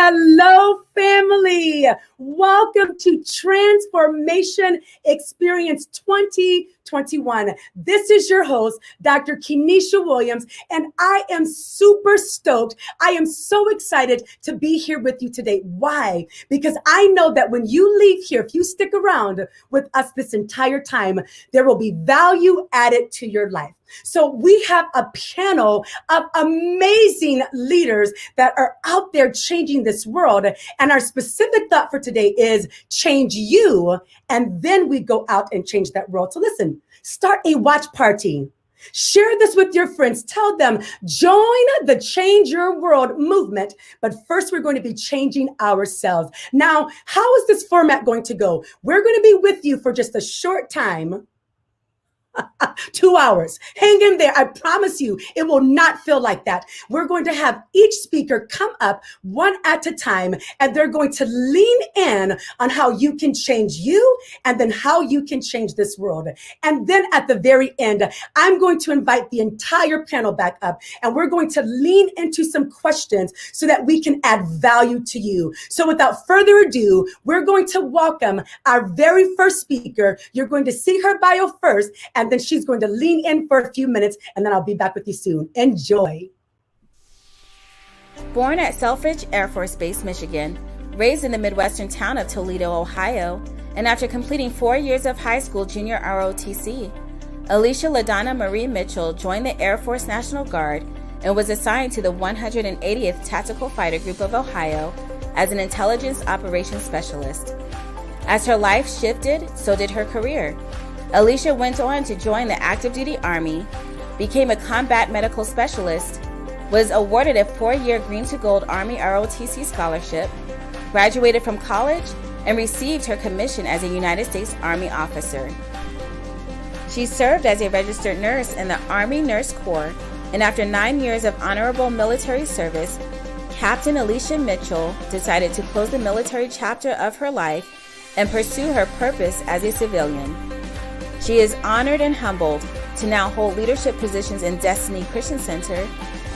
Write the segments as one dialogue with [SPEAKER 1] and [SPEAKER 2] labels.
[SPEAKER 1] Hello, family. Welcome to Transformation Experience 2021. This is your host, Dr. 𝗘𝘅𝗽𝗏 Williams, and I am super stoked. I am so excited to be here with you today. Why? Because I know that when you leave here, if you stick around with us this entire time, there will be value added to your life. So we have a panel of amazing leaders that are out there changing this world. And our specific thought for today is change you, and then we go out and change that world. So listen, start a watch party. Share this with your friends. Tell them, join the Change Your World movement. But first, we're going to be changing ourselves. Now, how is this format going to go? We're going to be with you for just a short time. 2 hours. Hang in there. I promise you, it will not feel like that. We're going to have each speaker come up one at a time, and they're going to lean in on how you can change you and then how you can change this world. And then at the very end, I'm going to invite the entire panel back up, and we're going to lean into some questions so that we can add value to you. So without further ado, we're going to welcome our very first speaker. You're going to see her bio first, and then she's going to lean in for a few minutes, and then I'll be back with you soon. Enjoy.
[SPEAKER 2] Born at Selfridge Air Force Base, Michigan, raised in the Midwestern town of Toledo, Ohio, and after completing 4 years of high school junior ROTC, Alicia LaDonna Marie Mitchell joined the Air Force National Guard and was assigned to the 180th Tactical Fighter Group of Ohio as an intelligence operations specialist. As her life shifted, so did her career. Alicia went on to join the active duty Army, became a combat medical specialist, was awarded a 4-year Green to Gold Army ROTC scholarship, graduated from college, and received her commission as a United States Army officer. She served as a registered nurse in the Army Nurse Corps, and after 9 years of honorable military service, Captain Alicia Mitchell decided to close the military chapter of her life and pursue her purpose as a civilian. She is honored and humbled to now hold leadership positions in Destiny Christian Center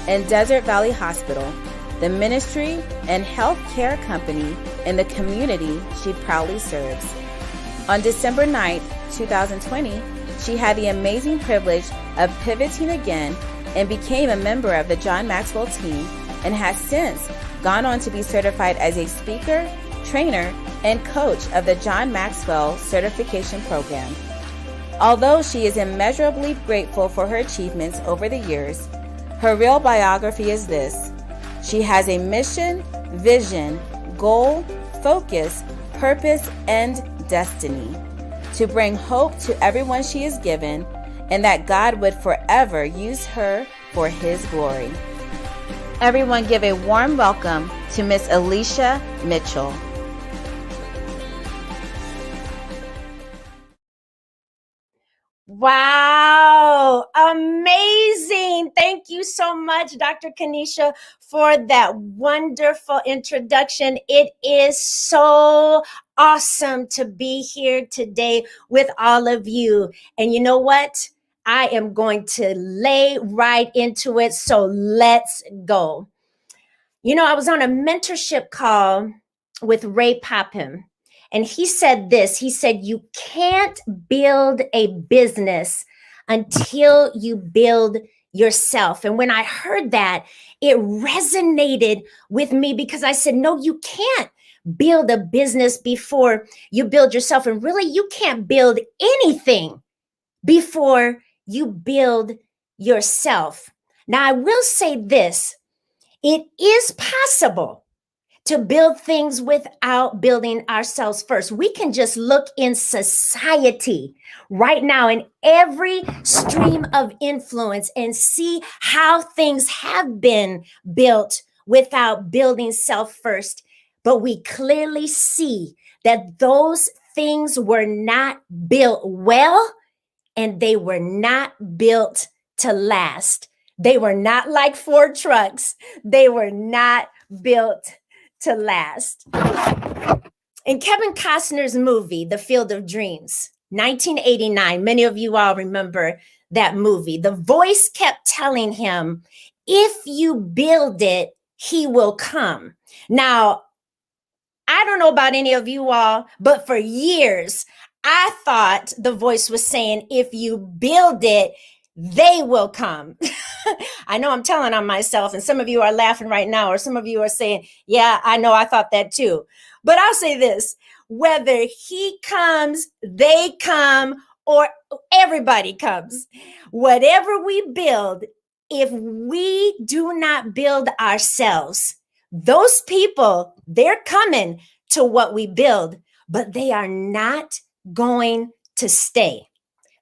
[SPEAKER 2] and Desert Valley Hospital, the ministry and health care company in the community she proudly serves. On December 9th, 2020, she had the amazing privilege of pivoting again and became a member of the John Maxwell team, and has since gone on to be certified as a speaker, trainer, and coach of the John Maxwell Certification Program. Although she is immeasurably grateful for her achievements over the years, her real biography is this: she has a mission, vision, goal, focus, purpose, and destiny to bring hope to everyone she is given, and that God would forever use her for His glory. Everyone give a warm welcome to Miss Alicia Mitchell.
[SPEAKER 3] Wow, amazing. Thank you so much, Dr. 𝗘𝘅𝗽𝗏, for that wonderful introduction. It is so awesome to be here today with all of you. And you know what? I am going to lay right into it. So let's go. You know, I was on a mentorship call with Ray Popham. And he said this, he said, you can't build a business until you build yourself. And when I heard that, it resonated with me, because I said, no, you can't build a business before you build yourself. And really, you can't build anything before you build yourself. Now, I will say this, it is possible to build things without building ourselves first. We can just look in society right now in every stream of influence and see how things have been built without building self first. But we clearly see that those things were not built well, and they were not built to last. They were not like Ford trucks. They were not built to last. In Kevin Costner's movie, The Field of Dreams, 1989, many of you all remember that movie. The voice kept telling him, if you build it, he will come. Now, I don't know about any of you all, but for years, I thought the voice was saying, if you build it, they will come. I know I'm telling on myself, and some of you are laughing right now, or some of you are saying, yeah, I know, I thought that too. But I'll say this, whether he comes, they come, or everybody comes, whatever we build, if we do not build ourselves, those people, they're coming to what we build, but they are not going to stay.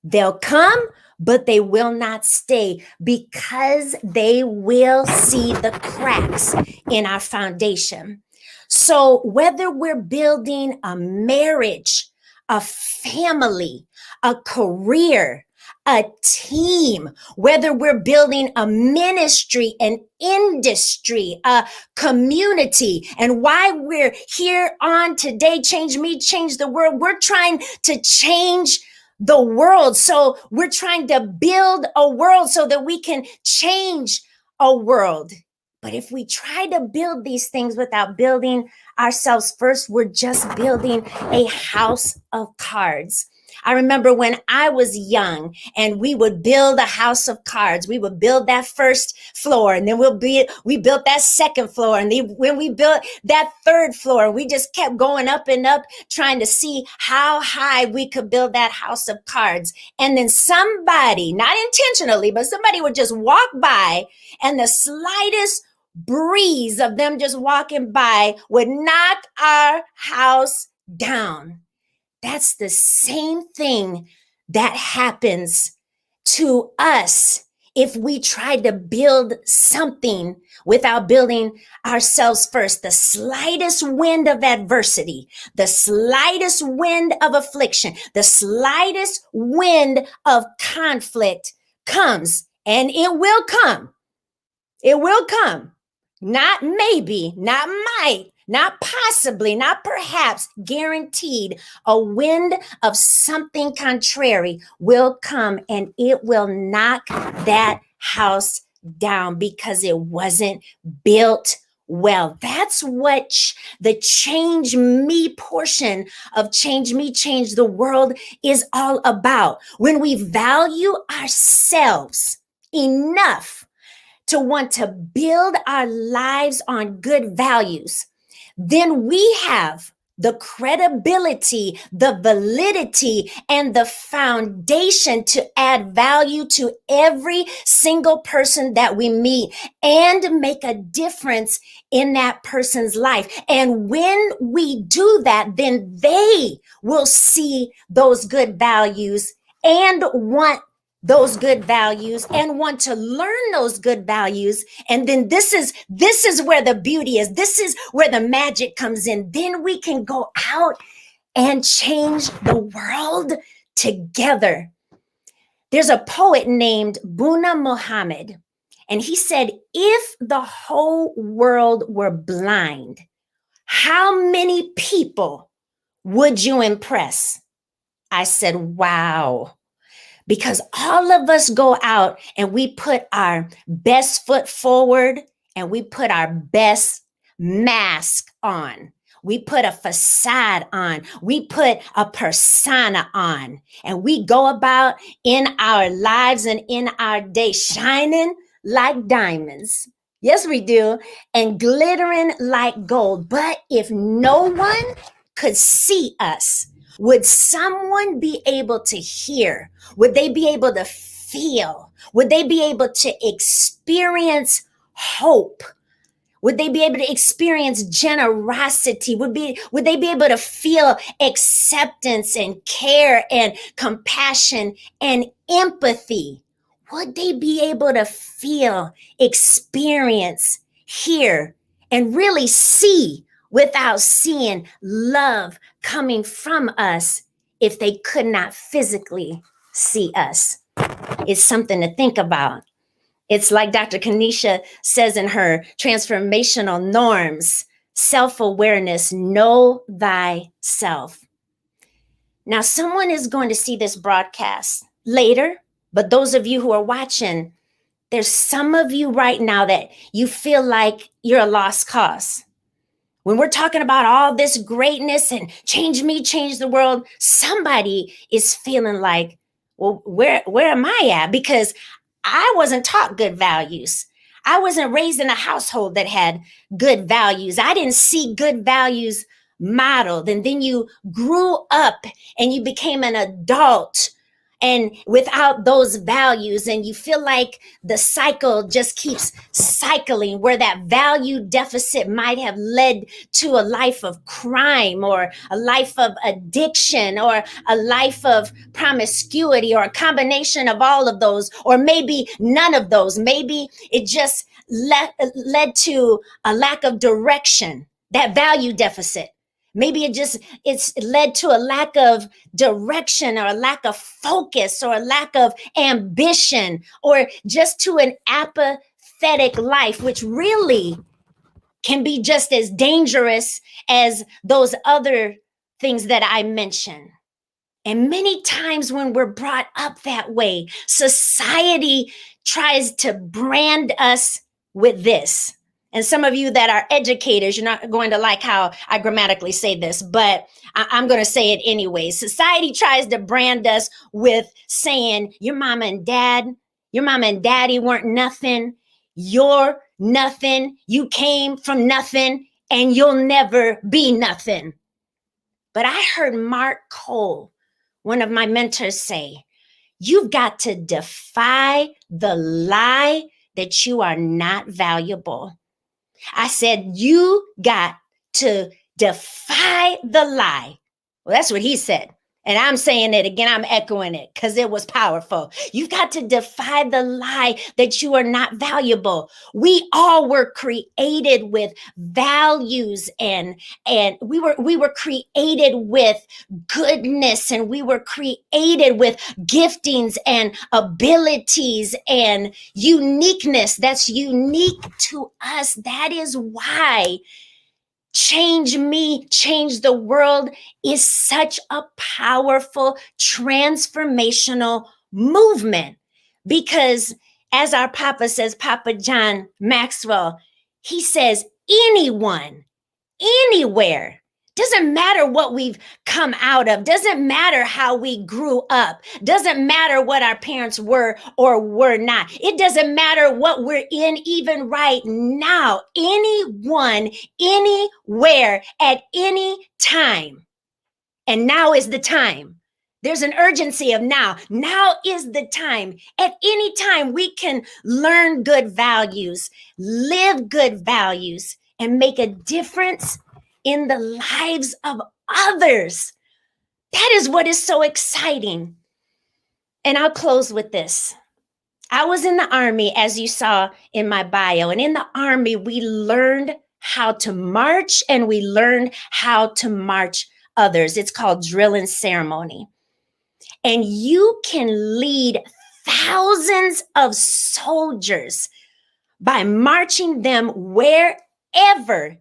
[SPEAKER 3] They'll come, but they will not stay because they will see the cracks in our foundation. So whether we're building a marriage, a family, a career, a team, whether we're building a ministry, an industry, a community, and why we're here on today, Change Me, Change the World, we're trying to change the world. So we're trying to build a world so that we can change a world. But if we try to build these things without building ourselves first, we're just building a house of cards. I remember when I was young and we would build a house of cards. We would build that first floor, and then we built that second floor. And when we built that third floor, we just kept going up and up, trying to see how high we could build that house of cards. And then somebody, not intentionally, but somebody would just walk by, and the slightest breeze of them just walking by would knock our house down. That's the same thing that happens to us if we try to build something without building ourselves first. The slightest wind of adversity, the slightest wind of affliction, the slightest wind of conflict comes, and it will come. It will come. Not maybe, not might, not possibly, not perhaps, guaranteed. A wind of something contrary will come, and it will knock that house down because it wasn't built well. That's what the Change Me portion of Change Me, Change the World is all about. When we value ourselves enough to want to build our lives on good values, then we have the credibility, the validity, and the foundation to add value to every single person that we meet and make a difference in that person's life. And when we do that, then they will see those good values and want those good values and want to learn those good values. And then this is where the beauty is. This is where the magic comes in. Then we can go out and change the world together. There's a poet named Buna Muhammad, and he said, if the whole world were blind, how many people would you impress? I said, wow. Because all of us go out and we put our best foot forward and we put our best mask on. We put a facade on. We put a persona on. And we go about in our lives and in our day shining like diamonds. Yes, we do. And glittering like gold. But if no one could see us, would someone be able to hear? Would they be able to feel? Would they be able to experience hope? Would they be able to experience generosity? Would they be able to feel acceptance and care and compassion and empathy? Would they be able to feel, experience, hear, and really see without seeing love coming from us if they could not physically see us? It's something to think about. It's like Dr. Kanisha says in her transformational norms, self-awareness, know thyself. Now, someone is going to see this broadcast later, but those of you who are watching, There's some of you right now that you feel like you're a lost cause. When we're talking about all this greatness and change me, change the world, somebody is feeling like, well, where am I at? Because I wasn't taught good values. I wasn't raised in a household that had good values. I didn't see good values modeled. And then you grew up and you became an adult and without those values, and you feel like the cycle just keeps cycling, where that value deficit might have led to a life of crime or a life of addiction or a life of promiscuity or a combination of all of those, or maybe none of those. Maybe it just led to a lack of direction, that value deficit. Maybe it's led to a lack of direction or a lack of focus or a lack of ambition or just to an apathetic life, which really can be just as dangerous as those other things that I mentioned. And many times when we're brought up that way, society tries to brand us with this. And some of you that are educators, you're not going to like how I grammatically say this, but I'm going to say it anyway. Society tries to brand us with saying your mama and daddy weren't nothing. You're nothing. You came from nothing and you'll never be nothing. But I heard Mark Cole, one of my mentors, say, you've got to defy the lie that you are not valuable. I said, you got to defy the lie. Well, that's what he said. And I'm saying it again. I'm echoing it because it was powerful. You've got to defy the lie that you are not valuable. We all were created with values and we were created with goodness, and we were created with giftings and abilities and uniqueness that's unique to us. That is why change me, change the world is such a powerful transformational movement. Because as our Papa says, Papa John Maxwell, he says, anyone, anywhere, doesn't matter what we've come out of, doesn't matter how we grew up, doesn't matter what our parents were or were not. It doesn't matter what we're in even right now. Anyone, anywhere, at any time. And now is the time. There's an urgency of now. Now is the time. At any time, we can learn good values, live good values, and make a difference in the lives of others. That is what is so exciting. And I'll close with this. I was in the Army, as you saw in my bio, and in the Army, we learned how to march and we learned how to march others. It's called drill and ceremony. And you can lead thousands of soldiers by marching them wherever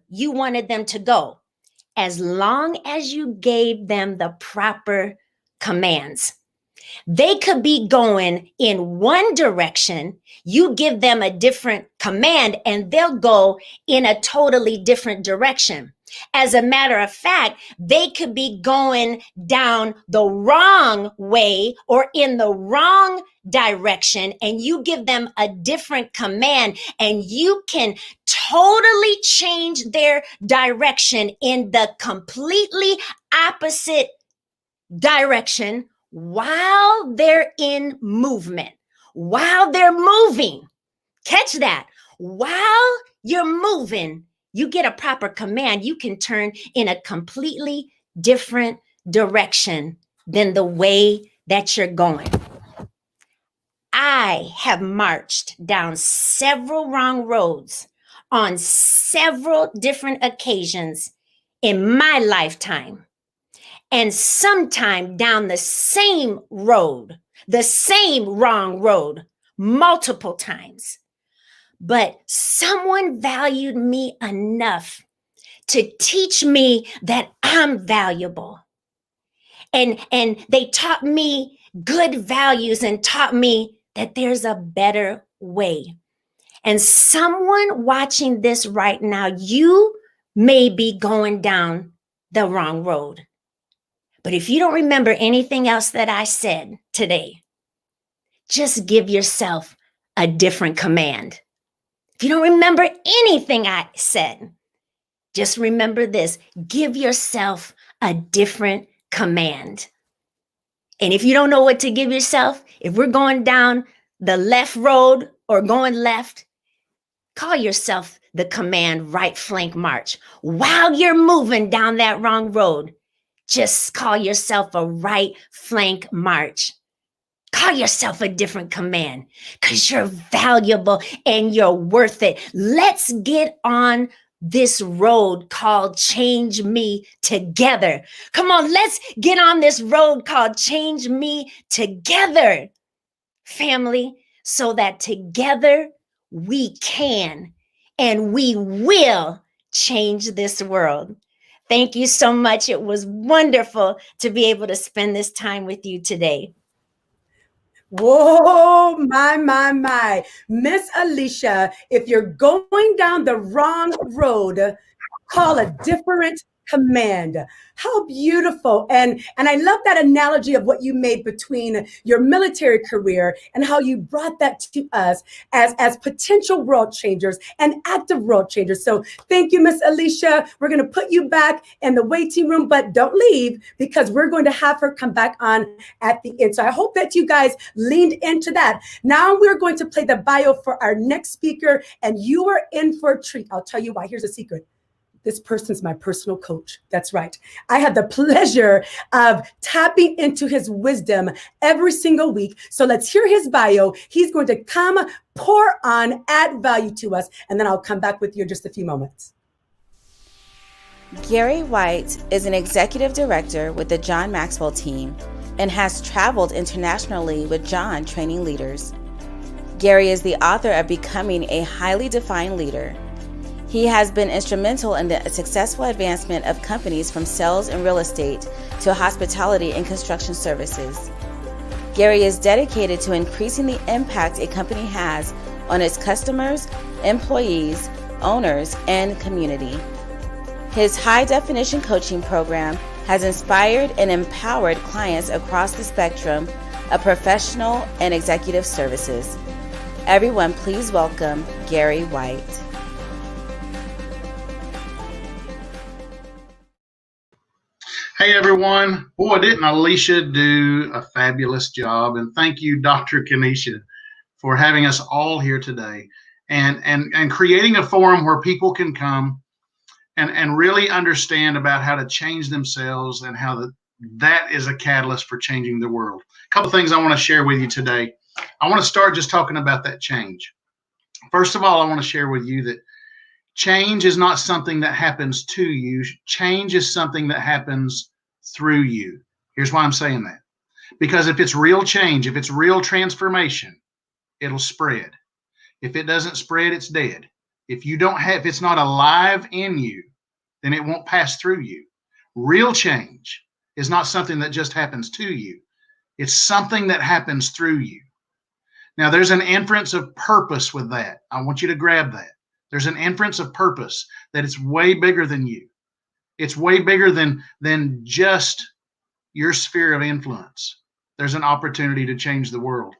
[SPEAKER 3] you wanted them to go, as long as you gave them the proper commands. They could be going in one direction, you give them a different command, and they'll go in a totally different direction. As a matter of fact, they could be going down the wrong way or in the wrong direction, and you give them a different command, and you can totally change their direction in the completely opposite direction while they're in movement, while they're moving. Catch that. While you're moving, you get a proper command, you can turn in a completely different direction than the way that you're going. I have marched down several wrong roads on several different occasions in my lifetime, and sometime down the same road, the same wrong road, multiple times. But someone valued me enough to teach me that I'm valuable. And they taught me good values and taught me that there's a better way. And someone watching this right now, you may be going down the wrong road. But if you don't remember anything else that I said today, just give yourself a different command. If you don't remember anything I said, just remember this: give yourself a different command. And if you don't know what to give yourself, if we're going down the left road or going left, call yourself the command right flank march. While you're moving down that wrong road, just call yourself a right flank march. Call yourself a different command because you're valuable and you're worth it. Let's get on this road called Change Me Together. Come on, let's get on this road called Change Me Together, family, so that together we can and we will change this world. Thank you so much. It was wonderful to be able to spend this time with you today.
[SPEAKER 1] Whoa, my. Miss Alicia, if you're going down the wrong road, call a different command. How beautiful. And I love that analogy of what you made between your military career and how you brought that to us as potential world changers and active world changers. So thank you, Miss Alicia. We're going to put you back in the waiting room, but don't leave because we're going to have her come back on at the end. So I hope that you guys leaned into that. Now we're going to play the bio for our next speaker, and you are in for a treat. I'll tell you why. Here's a secret. This person's my personal coach. That's right. I had the pleasure of tapping into his wisdom every single week. So let's hear his bio. He's going to come pour on, add value to us, and then I'll come back with you in just a few moments.
[SPEAKER 2] Gary White is an executive director with the John Maxwell team and has traveled internationally with John training leaders. Gary is the author of Becoming a Highly Defined Leader. He has been instrumental in the successful advancement of companies from sales and real estate to hospitality and construction services. Gary is dedicated to increasing the impact a company has on its customers, employees, owners, and community. His high-definition coaching program has inspired and empowered clients across the spectrum of professional and executive services. Everyone, please welcome Gary White.
[SPEAKER 4] Hey everyone, boy, didn't Alicia do a fabulous job, and thank you, Dr. Kenesha, for having us all here today and creating a forum where people can come and really understand about how to change themselves and how that is a catalyst for changing the world. A couple things I want to share with you today. I want to start just talking about that change. First of all, I want to share with you that change is not something that happens to you. Change is something that happens through you. Here's why I'm saying that. Because if it's real change, if it's real transformation, it'll spread. If it doesn't spread, it's dead. If it's not alive in you, then it won't pass through you. Real change is not something that just happens to you. It's something that happens through you. Now, there's an inference of purpose with that. I want you to grab that. There's an inference of purpose that it's way bigger than you. It's way bigger than just your sphere of influence. There's an opportunity to change the world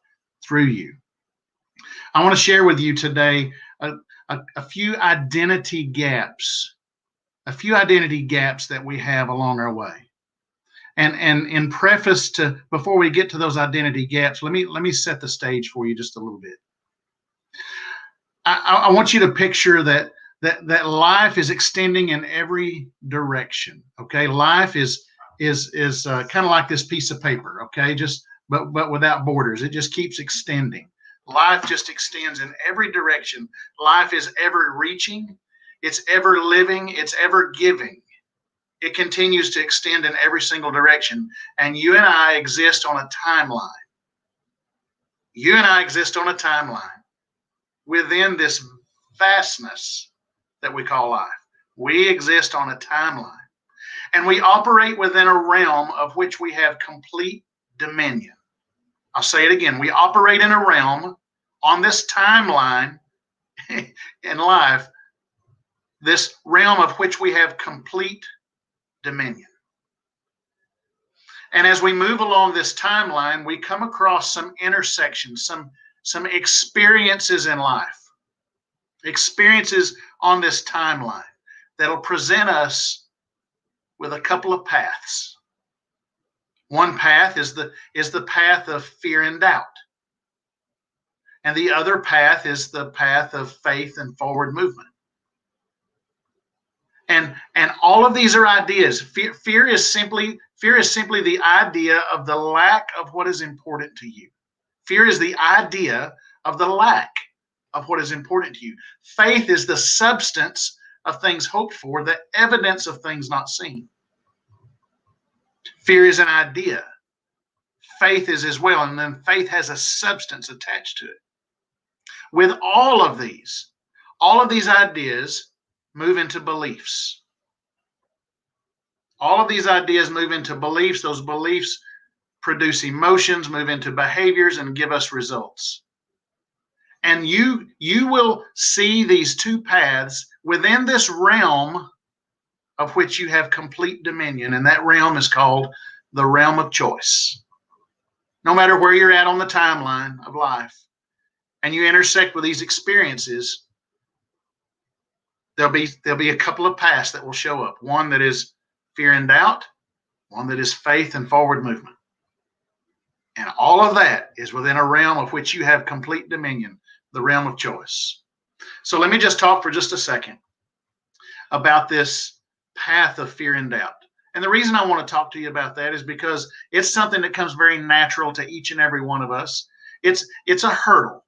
[SPEAKER 4] through you. I want to share with you today a few identity gaps, that we have along our way. And in preface to, before we get to those identity gaps, let me set the stage for you just a little bit. I want you to picture that life is extending in every direction. Okay, life is kind of like this piece of paper. Okay, but without borders. It just keeps extending. Life just extends in every direction. Life is ever reaching. It's ever living. It's ever giving. It continues to extend in every single direction. And you and I exist on a timeline. You and I exist on a timeline within this vastness that we call life. We exist on a timeline, and we operate within a realm of which we have complete dominion. I'll say it again. We operate in a realm on this timeline in life, this realm of which we have complete dominion. And as we move along this timeline, we come across some intersections, some experiences in life, experiences on this timeline that'll present us with a couple of paths. One path is the path of fear and doubt. And the other path is the path of faith and forward movement. And all of these are ideas. Fear is simply the idea of the lack of what is important to you. Fear is the idea of the lack of what is important to you. Faith is the substance of things hoped for, the evidence of things not seen. Fear is an idea. Faith is as well, and then faith has a substance attached to it. With all of these ideas move into beliefs. All of these ideas move into beliefs. Those beliefs produce emotions, move into behaviors, and give us results. And you will see these two paths within this realm of which you have complete dominion. And that realm is called the realm of choice. No matter where you're at on the timeline of life, and you intersect with these experiences, there'll be a couple of paths that will show up. One that is fear and doubt, one that is faith and forward movement. And all of that is within a realm of which you have complete dominion, the realm of choice. So let me just talk for just a second about this path of fear and doubt. And the reason I want to talk to you about that is because it's something that comes very natural to each and every one of us. It's a hurdle.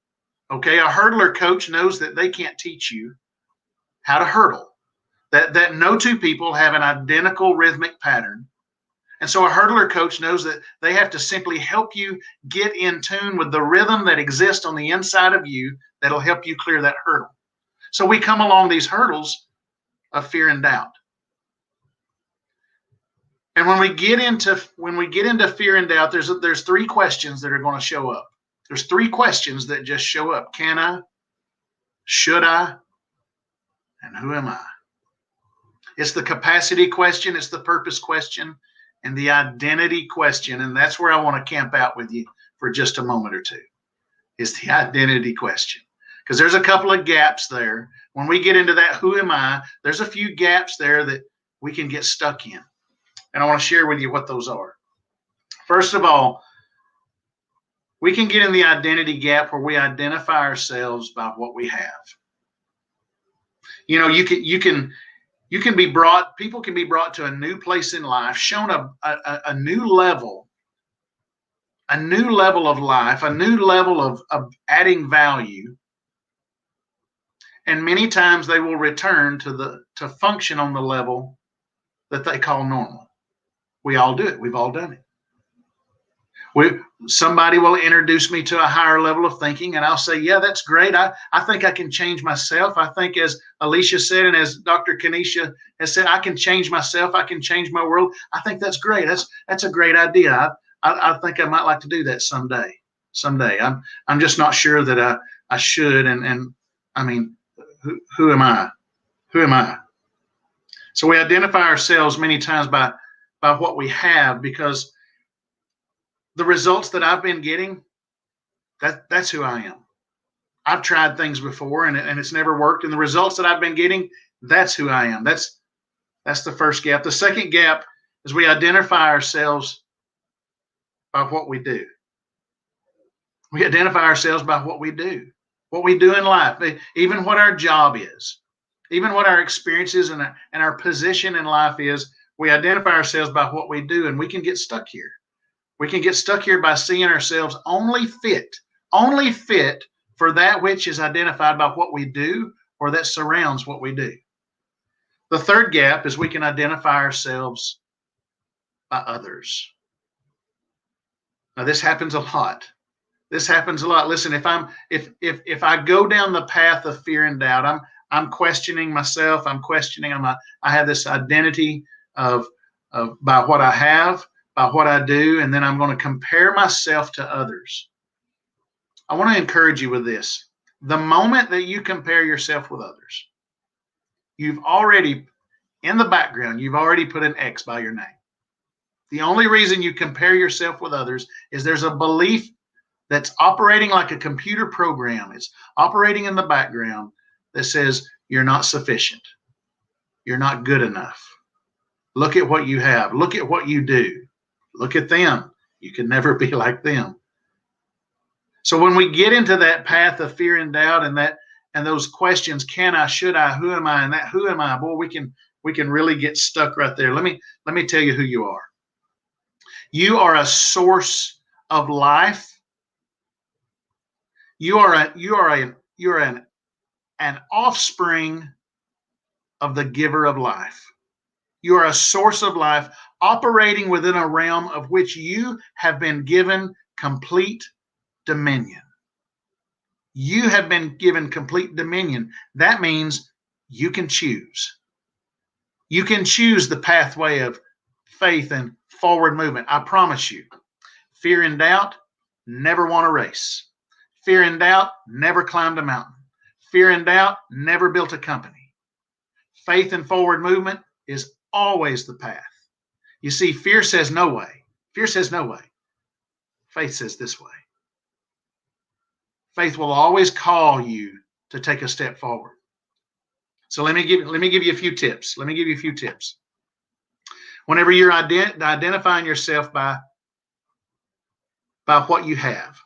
[SPEAKER 4] Okay, a hurdler coach knows that they can't teach you how to hurdle, that no two people have an identical rhythmic pattern. And so a hurdler coach knows that they have to simply help you get in tune with the rhythm that exists on the inside of you that'll help you clear that hurdle. So we come along these hurdles of fear and doubt. And when we get into fear and doubt, there's three questions that are going to show up. There's three questions that just show up. Can I? Should I? And who am I? It's the capacity question, it's the purpose question, and the identity question. And that's where I want to camp out with you for just a moment or two, is the identity question. Because there's a couple of gaps there. When we get into that, who am I? There's a few gaps there that we can get stuck in. And I want to share with you what those are. First of all, we can get in the identity gap where we identify ourselves by what we have. You know, people can be brought to a new place in life, shown a new level of life, a new level of adding value. And many times they will return to function on the level that they call normal. We all do it. We've all done it. Somebody will introduce me to a higher level of thinking, and I'll say, yeah, that's great. I think I can change myself. I think, as Alicia said, and as Dr. Kenesha has said, I can change myself. I can change my world. I think that's great. That's a great idea. I think I might like to do that someday. I'm just not sure that I should. And I mean, who am I? Who am I? So we identify ourselves many times by what we have, because the results that I've been getting, that's who I am. I've tried things before and it's never worked. And the results that I've been getting, that's who I am. That's the first gap. The second gap is we identify ourselves by what we do. We identify ourselves by what we do in life, even what our job is, even what our experiences and our position in life is. We identify ourselves by what we do, and we can get stuck here. We can get stuck here by seeing ourselves only fit for that which is identified by what we do or that surrounds what we do. The third gap is we can identify ourselves by others. Now, this happens a lot. Listen, if I go down the path of fear and doubt, I'm questioning myself. I have this identity of by what I have, by what I do, and then I'm going to compare myself to others. I want to encourage you with this. The moment that you compare yourself with others, you've already, in the background, you've already put an X by your name. The only reason you compare yourself with others is there's a belief that's operating like a computer program. It's operating in the background that says you're not sufficient. You're not good enough. Look at what you have. Look at what you do. Look at them. You can never be like them. So when we get into that path of fear and doubt and those questions, can I, should I, who am I, and that who am I, boy, we can really get stuck right there. Let me tell you who you are. You are a source of life. You are an offspring of the giver of life. You are a source of life operating within a realm of which you have been given complete dominion. You have been given complete dominion. That means you can choose. You can choose the pathway of faith and forward movement. I promise you. Fear and doubt, never won a race. Fear and doubt, never climbed a mountain. Fear and doubt, never built a company. Faith and forward movement is always the path. You see, fear says no way. Fear says no way. Faith says this way. Faith will always call you to take a step forward. So let me give you a few tips. Let me give you a few tips. Whenever you're identifying yourself by what you have,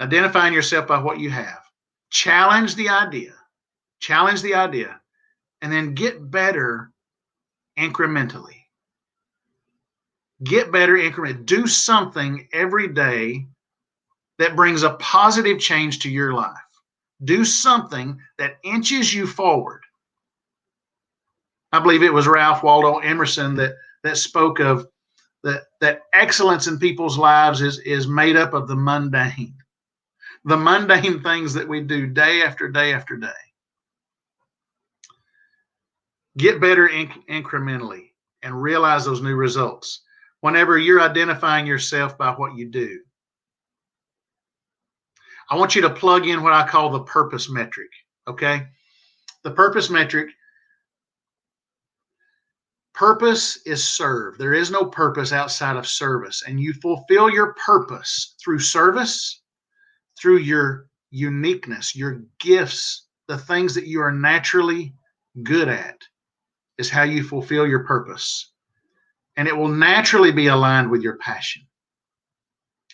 [SPEAKER 4] identifying yourself by what you have, challenge the idea, and then get better incrementally. Get better incrementally. Do something every day that brings a positive change to your life. Do something that inches you forward. I believe it was Ralph Waldo Emerson that spoke of that excellence in people's lives is made up of the mundane things that we do day after day after day. Get better incrementally and realize those new results. Whenever you're identifying yourself by what you do, I want you to plug in what I call the purpose metric, okay? The purpose metric, purpose is serve. There is no purpose outside of service, and you fulfill your purpose through service, through your uniqueness, your gifts, the things that you are naturally good at is how you fulfill your purpose. And it will naturally be aligned with your passion.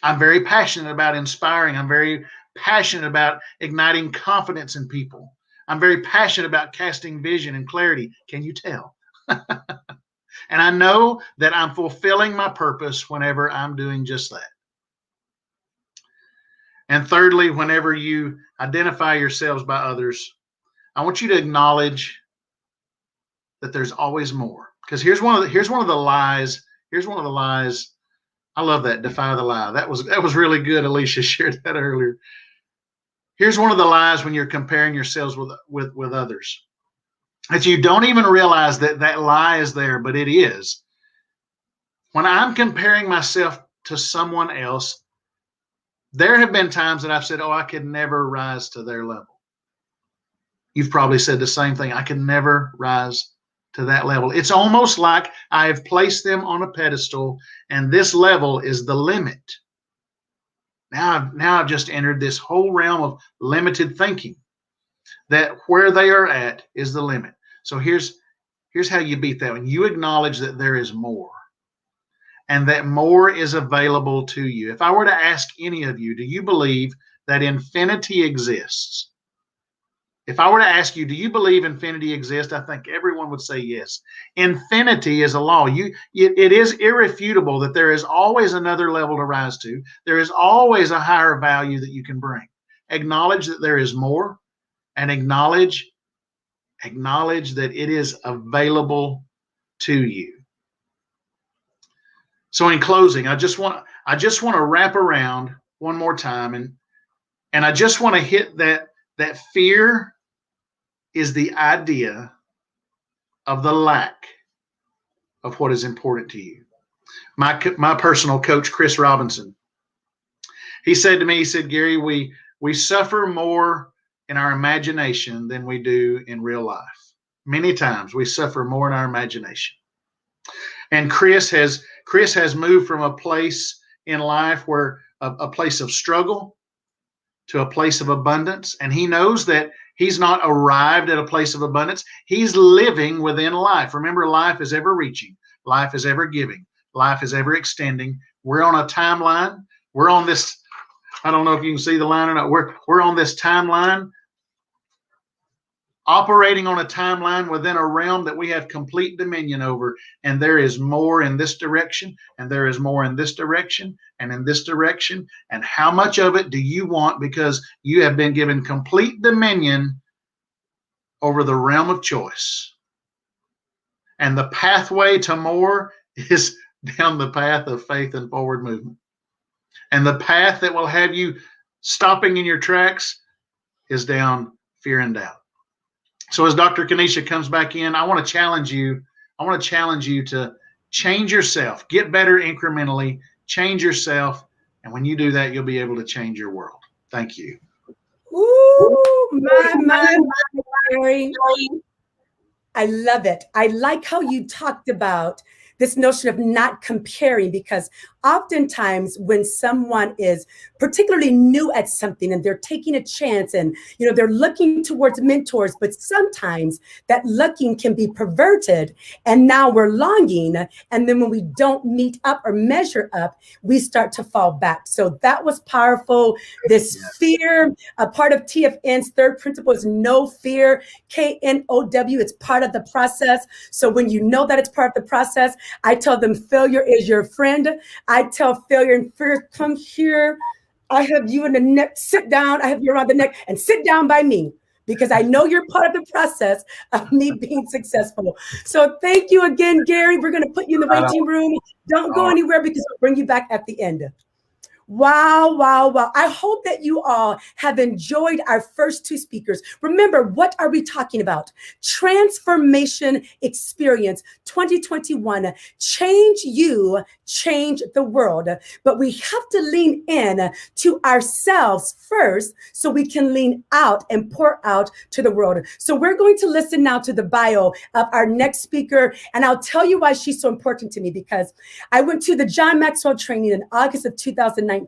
[SPEAKER 4] I'm very passionate about inspiring. I'm very passionate about igniting confidence in people. I'm very passionate about casting vision and clarity. Can you tell? And I know that I'm fulfilling my purpose whenever I'm doing just that. And thirdly, whenever you identify yourselves by others, I want you to acknowledge that there's always more. Because here's one of the lies. Here's one of the lies. I love that. Defy the lie. That was really good. Alicia shared that earlier. Here's one of the lies when you're comparing yourselves with others. That you don't even realize that lie is there, but it is. When I'm comparing myself to someone else, there have been times that I've said, oh, I could never rise to their level. You've probably said the same thing. I can never rise to that level. It's almost like I have placed them on a pedestal and this level is the limit. Now I've just entered this whole realm of limited thinking that where they are at is the limit. So here's how you beat that one. You acknowledge that there is more and that more is available to you. If I were to ask any of you, do you believe that infinity exists? If I were to ask you, do you believe infinity exists? I think everyone would say yes. Infinity is a law. It is irrefutable that there is always another level to rise to. There is always a higher value that you can bring. Acknowledge that there is more, and acknowledge that it is available to you. So in closing, I just want to wrap around one more time, and I just want to hit that fear is the idea of the lack of what is important to you. My personal coach, Chris Robinson, He said to me, he said, Gary, we suffer more in our imagination than we do in real life. Many times we suffer more in our imagination. And Chris has moved from a place in life where a place of struggle to a place of abundance. And he knows that he's not arrived at a place of abundance. He's living within life. Remember, life is ever reaching. Life is ever giving. Life is ever extending. We're on a timeline. We're on this, I don't know if you can see the line or not. We're on this timeline, operating on a timeline within a realm that we have complete dominion over. And there is more in this direction, and there is more in this direction, and in this direction. And how much of it do you want? Because you have been given complete dominion over the realm of choice. And the pathway to more is down the path of faith and forward movement. And the path that will have you stopping in your tracks is down fear and doubt. So as Dr. ค์comes back in, I want to challenge you. I want to challenge you to change yourself, get better incrementally, change yourself. And when you do that, you'll be able to change your world. Thank you.
[SPEAKER 1] Ooh, my, Gary. I love it. I like how you talked about this notion of not comparing, because oftentimes when someone is particularly new at something and they're taking a chance and, they're looking towards mentors, but sometimes that looking can be perverted. And now we're longing. And then when we don't meet up or measure up, we start to fall back. So that was powerful. This fear, a part of TFN's third principle is no fear, KNOW. It's part of the process. So when you know that it's part of the process, I tell them failure is your friend. I tell failure and fear, come here. I have you in the neck, sit down. I have you around the neck and sit down by me, because I know you're part of the process of me being successful. So thank you again, Gary. We're going to put you in the waiting room. Don't go anywhere, because we'll bring you back at the end. Wow, wow, wow. I hope that you all have enjoyed our first two speakers. Remember, what are we talking about? Transformation Experience 2021. Change you, change the world. But we have to lean in to ourselves first so we can lean out and pour out to the world. So we're going to listen now to the bio of our next speaker. And I'll tell you why she's so important to me, because I went to the John Maxwell training in August of 2019.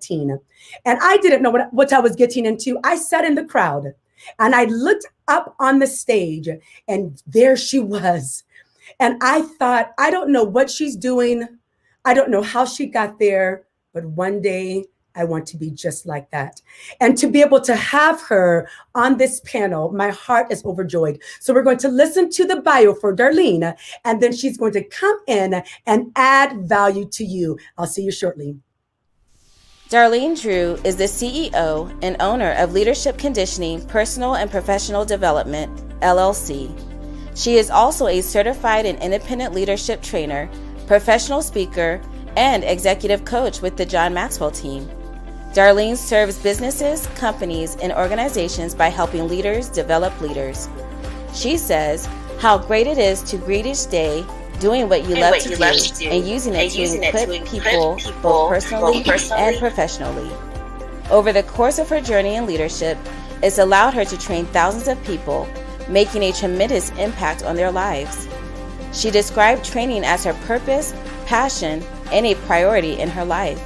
[SPEAKER 1] And I didn't know what I was getting into. I sat in the crowd and I looked up on the stage, and there she was. And I thought, I don't know what she's doing. I don't know how she got there, but one day I want to be just like that. And to be able to have her on this panel, my heart is overjoyed. So we're going to listen to the bio for Darlene, and then she's going to come in and add value to you. I'll see you shortly.
[SPEAKER 2] Darlene Drew is the CEO and owner of Leadership Conditioning Personal and Professional Development, LLC. She is also a certified and independent leadership trainer, professional speaker, and executive coach with the John Maxwell team. Darlene serves businesses, companies, and organizations by helping leaders develop leaders. She says how great it is to greet each day doing what you love to do and using it to equip people both personally and professionally. Over the course of her journey in leadership, it's allowed her to train thousands of people, making a tremendous impact on their lives. She described training as her purpose, passion, and a priority in her life.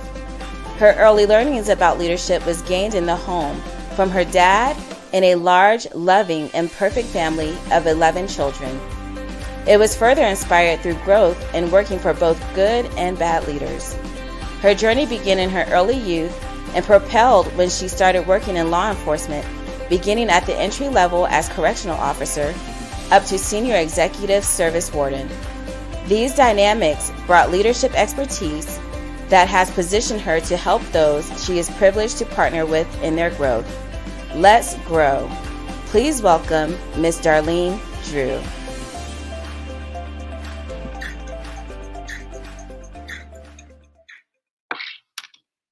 [SPEAKER 2] Her early learnings about leadership was gained in the home from her dad and a large, loving, and perfect family of 11 children. It was further inspired through growth and working for both good and bad leaders. Her journey began in her early youth and propelled when she started working in law enforcement, beginning at the entry level as correctional officer up to senior executive service warden. These dynamics brought leadership expertise that has positioned her to help those she is privileged to partner with in their growth. Let's grow. Please welcome Ms. Darlene Drew.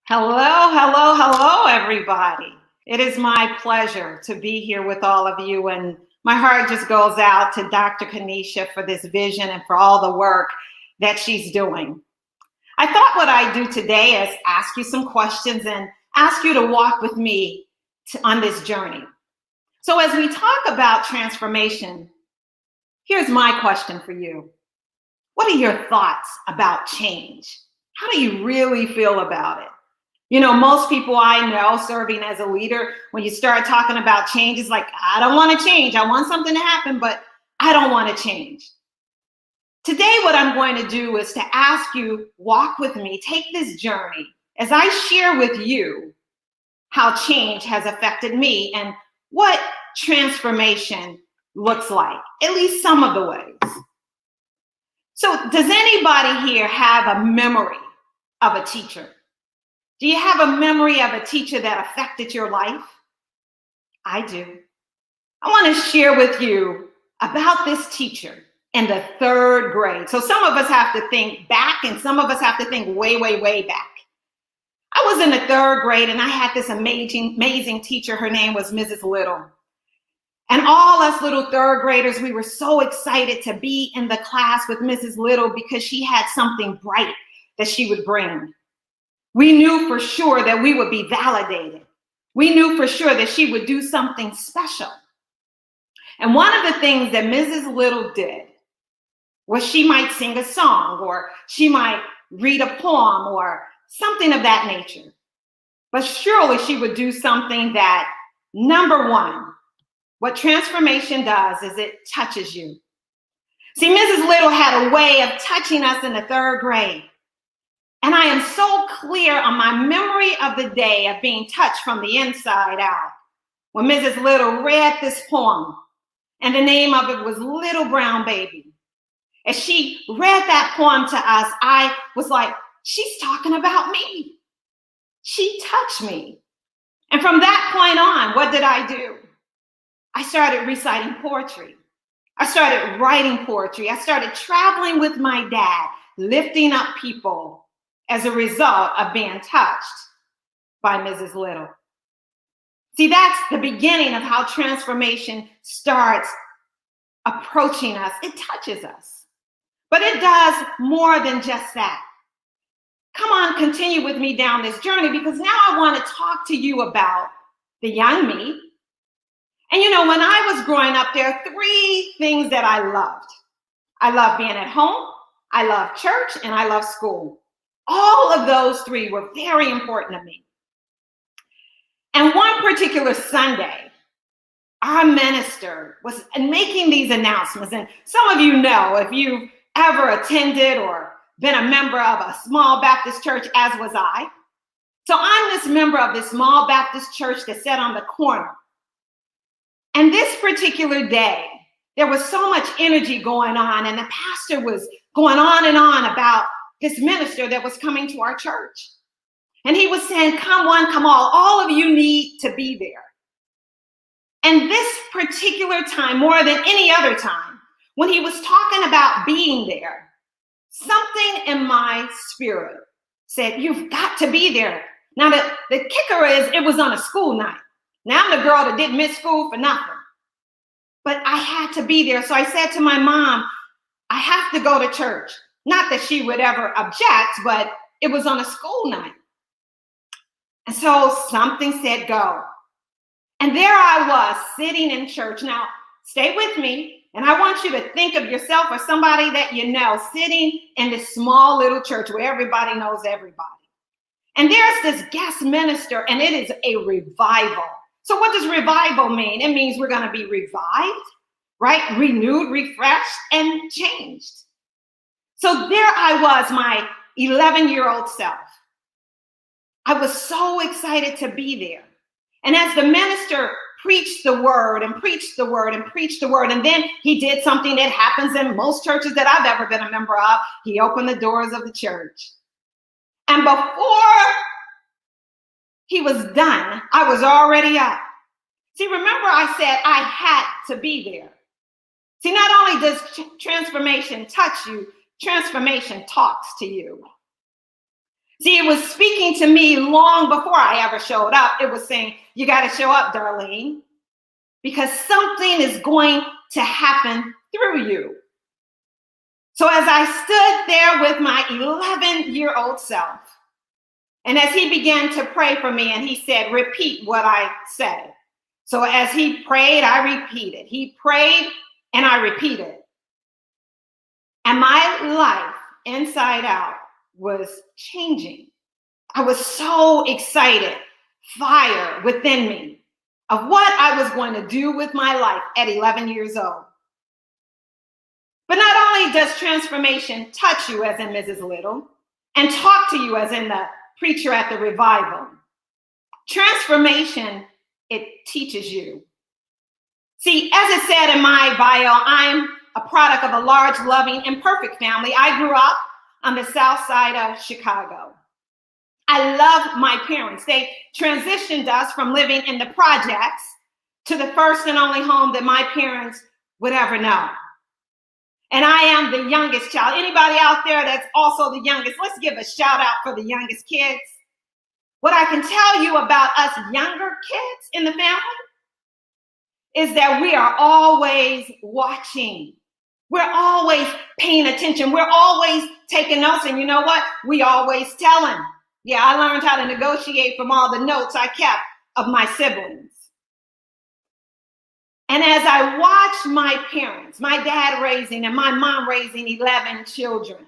[SPEAKER 5] Hello, everybody. It is my pleasure to be here with all of you, and my heart just goes out to Dr. ค์for this vision and for all the work that she's doing. I thought what I'd do today is ask you some questions and ask you to walk with me on this journey. So as we talk about transformation, here's my question for you. What are your thoughts about change? How do you really feel about it? You know, most people I know serving as a leader, when you start talking about change, it's like, I don't want to change. I want something to happen, but I don't want to change. Today, what I'm going to do is to ask you, walk with me, take this journey as I share with you how change has affected me and what transformation looks like, at least some of the ways. So does anybody here have a memory of a teacher? Do you have a memory of a teacher that affected your life? I do. I want to share with you about this teacher in the 3rd grade. So some of us have to think back and some of us have to think way, way, way back. I was in the 3rd grade and I had this amazing teacher. Her name was Mrs. Little. And all us little 3rd graders, we were so excited to be in the class with Mrs. Little because she had something bright that she would bring. We knew for sure that we would be validated. We knew for sure that she would do something special. And one of the things that Mrs. Little did was she might sing a song or she might read a poem or something of that nature. But surely she would do something that, number one, what transformation does is it touches you. See, Mrs. Little had a way of touching us in the 3rd grade. And I am so clear on my memory of the day of being touched from the inside out when Mrs. Little read this poem, and the name of it was Little Brown Baby. As she read that poem to us, I was like, she's talking about me. She touched me. And from that point on, what did I do? I started reciting poetry. I started writing poetry. I started traveling with my dad, lifting up people as a result of being touched by Mrs. Little. See, that's the beginning of how transformation starts approaching us. It touches us, but it does more than just that. Come on, continue with me down this journey because now I want to talk to you about the young me. And you know, when I was growing up, there are 3 things that I loved. I loved being at home, I loved church, and I loved school. All of those 3 were very important to me. And one particular Sunday, our minister was making these announcements. And some of you know, if you've ever attended or been a member of a small Baptist church, as was I. So I'm this member of this small Baptist church that sat on the corner. And this particular day, there was so much energy going on, and the pastor was going on and on about this minister that was coming to our church. And he was saying, come one, come all of you need to be there. And this particular time, more than any other time, when he was talking about being there, something in my spirit said, you've got to be there. Now, the kicker is it was on a school night. Now I'm the girl that didn't miss school for nothing. But I had to be there. So I said to my mom, I have to go to church. Not that she would ever object, but it was on a school night. And so something said go. And there I was sitting in church. Now, stay with me. And I want you to think of yourself or somebody that you know sitting in this small little church where everybody knows everybody. And there's this guest minister, and it is a revival. So what does revival mean? It means we're going to be revived, right? Renewed, refreshed, and changed. So there I was, my 11-year-old self. I was so excited to be there. And as the minister preached the word and preached the word and preached the word, and then he did something that happens in most churches that I've ever been a member of. He opened the doors of the church. And before he was done, I was already up. See, remember I said I had to be there. See, not only does transformation touch you, transformation talks to you. See, it was speaking to me long before I ever showed up. It was saying, you got to show up, Darlene, because something is going to happen through you. So as I stood there with my 11-year-old self, And as he began to pray for me, and he said, repeat what I said. So as he prayed, I repeated. He prayed and I repeated. And my life inside out was changing. I was so excited, fire within me of what I was going to do with my life at 11 years old. But not only does transformation touch you, as in Mrs. Little, and talk to you, as in the preacher at the revival, transformation, it teaches you. See, as it said in my bio, I'm a product of a large, loving, and perfect family. I grew up on the south side of Chicago. I love my parents. They transitioned us from living in the projects to the first and only home that my parents would ever know. And I am the youngest child. Anybody out there that's also the youngest, let's give a shout out for the youngest kids. What I can tell you about us younger kids in the family is that we are always watching. We're always paying attention. We're always taking notes. And you know what? We always telling. Yeah, I learned how to negotiate from all the notes I kept of my siblings. And as I watched my parents, my dad raising and my mom raising 11 children,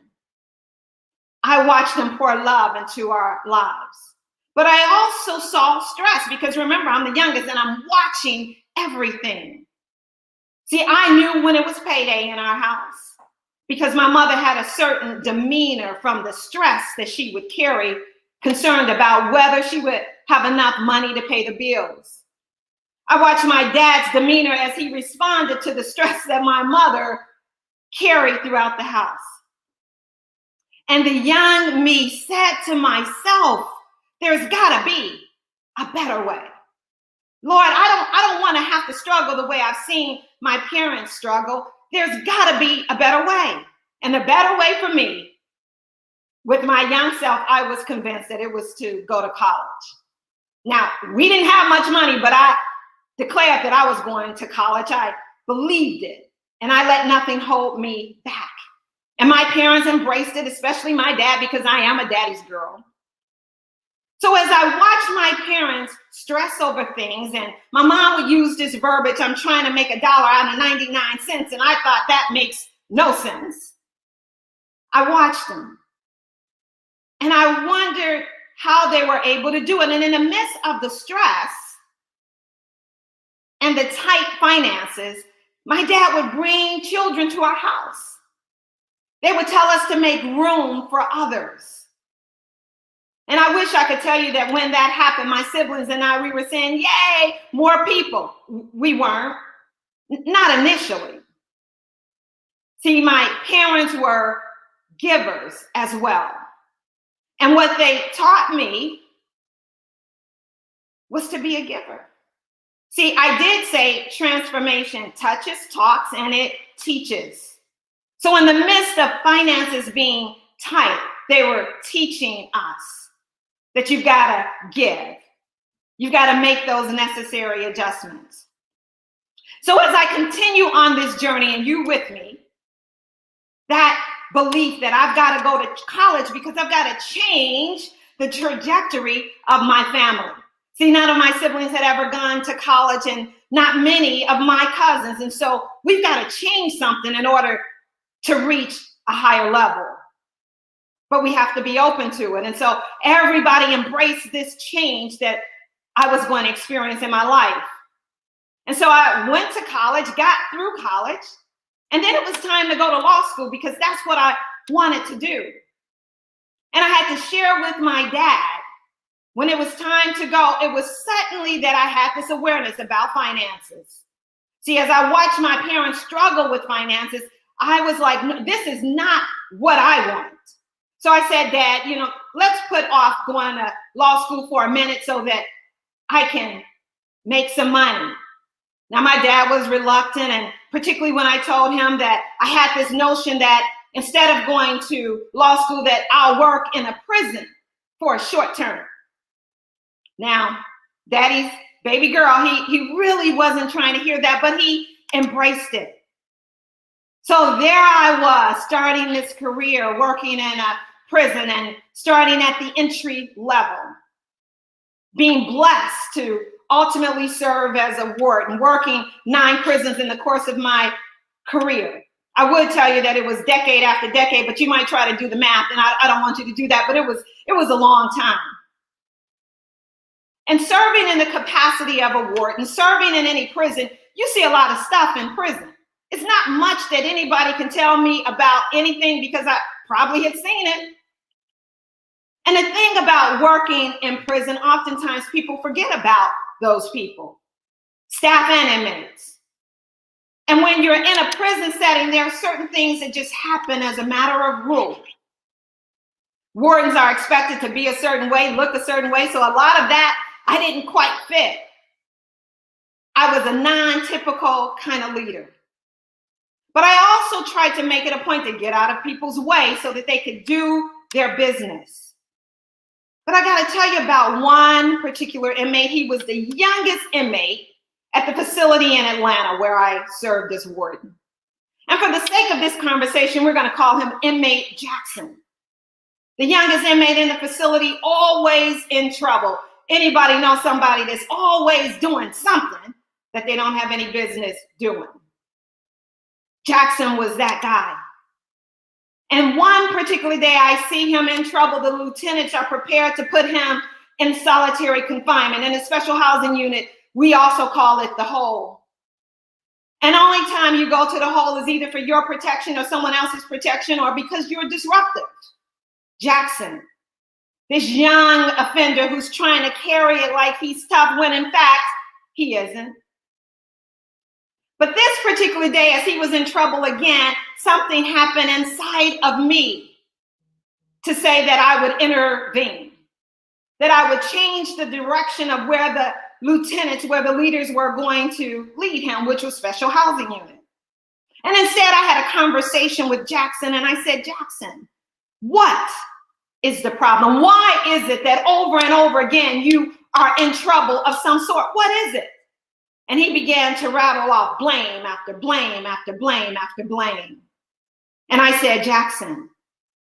[SPEAKER 5] I watched them pour love into our lives. But I also saw stress because remember, I'm the youngest and I'm watching everything. See, I knew when it was payday in our house because my mother had a certain demeanor from the stress that she would carry, concerned about whether she would have enough money to pay the bills. I watched my dad's demeanor as he responded to the stress that my mother carried throughout the house. And the young me said to myself, there's gotta be a better way. Lord, I don't want to have to struggle the way I've seen my parents struggle. There's gotta be a better way. And the better way for me, with my young self, I was convinced that it was to go to college. Now, we didn't have much money, but I declared that I was going to college. I believed it, and I let nothing hold me back. And my parents embraced it, especially my dad, because I am a daddy's girl. So as I watched my parents stress over things, and my mom would use this verbiage, I'm trying to make $1 out of 99 cents, and I thought that makes no sense. I watched them, and I wondered how they were able to do it. And in the midst of the stress and the tight finances, my dad would bring children to our house. They would tell us to make room for others. And I wish I could tell you that when that happened, my siblings and I, we were saying, yay, more people. We weren't, not initially. See, my parents were givers as well. And what they taught me was to be a giver. See, I did say transformation touches, talks, and it teaches. So in the midst of finances being tight, they were teaching us that you've got to give. You've got to make those necessary adjustments. So as I continue on this journey, and you with me, that belief that I've got to go to college because I've got to change the trajectory of my family. See, none of my siblings had ever gone to college, and not many of my cousins. And so we've got to change something in order to reach a higher level. But we have to be open to it. And so everybody embraced this change that I was going to experience in my life. And so I went to college, got through college, and then it was time to go to law school because that's what I wanted to do. And I had to share with my dad when it was time to go, it was suddenly that I had this awareness about finances. See, as I watched my parents struggle with finances, I was like, no, this is not what I want. So I said, Dad, let's put off going to law school for a minute so that I can make some money. Now, my dad was reluctant, and particularly when I told him that I had this notion that instead of going to law school, that I'll work in a prison for a short term. Now, Daddy's baby girl, he really wasn't trying to hear that, but he embraced it. So there I was, starting this career, working in a prison and starting at the entry level, being blessed to ultimately serve as a warden, working 9 prisons in the course of my career. I would tell you that it was decade after decade, but you might try to do the math, and I don't want you to do that, but it was a long time. And serving in the capacity of a warden, serving in any prison, you see a lot of stuff in prison. It's not much that anybody can tell me about anything because I probably had seen it. And the thing about working in prison, oftentimes people forget about those people, staff and inmates. And when you're in a prison setting, there are certain things that just happen as a matter of rule. Wardens are expected to be a certain way, look a certain way. So a lot of that, I didn't quite fit. I was a non-typical kind of leader. But I also tried to make it a point to get out of people's way so that they could do their business. But I got to tell you about one particular inmate. He was the youngest inmate at the facility in Atlanta where I served as warden. And for the sake of this conversation, we're going to call him Inmate Jackson. The youngest inmate in the facility, always in trouble. Anybody know somebody that's always doing something that they don't have any business doing? Jackson was that guy. And one particular day I see him in trouble. The lieutenants are prepared to put him in solitary confinement. In a special housing unit, we also call it the hole. And only time you go to the hole is either for your protection or someone else's protection or because you're disruptive. Jackson, this young offender who's trying to carry it like he's tough when in fact he isn't. But this particular day, as he was in trouble again, something happened inside of me to say that I would intervene, that I would change the direction of where the lieutenants, where the leaders were going to lead him, which was special housing unit. And instead I had a conversation with Jackson and I said, Jackson, what is the problem? Why is it that over and over again you are in trouble of some sort? What is it? And he began to rattle off blame after blame after blame after blame. And I said, Jackson,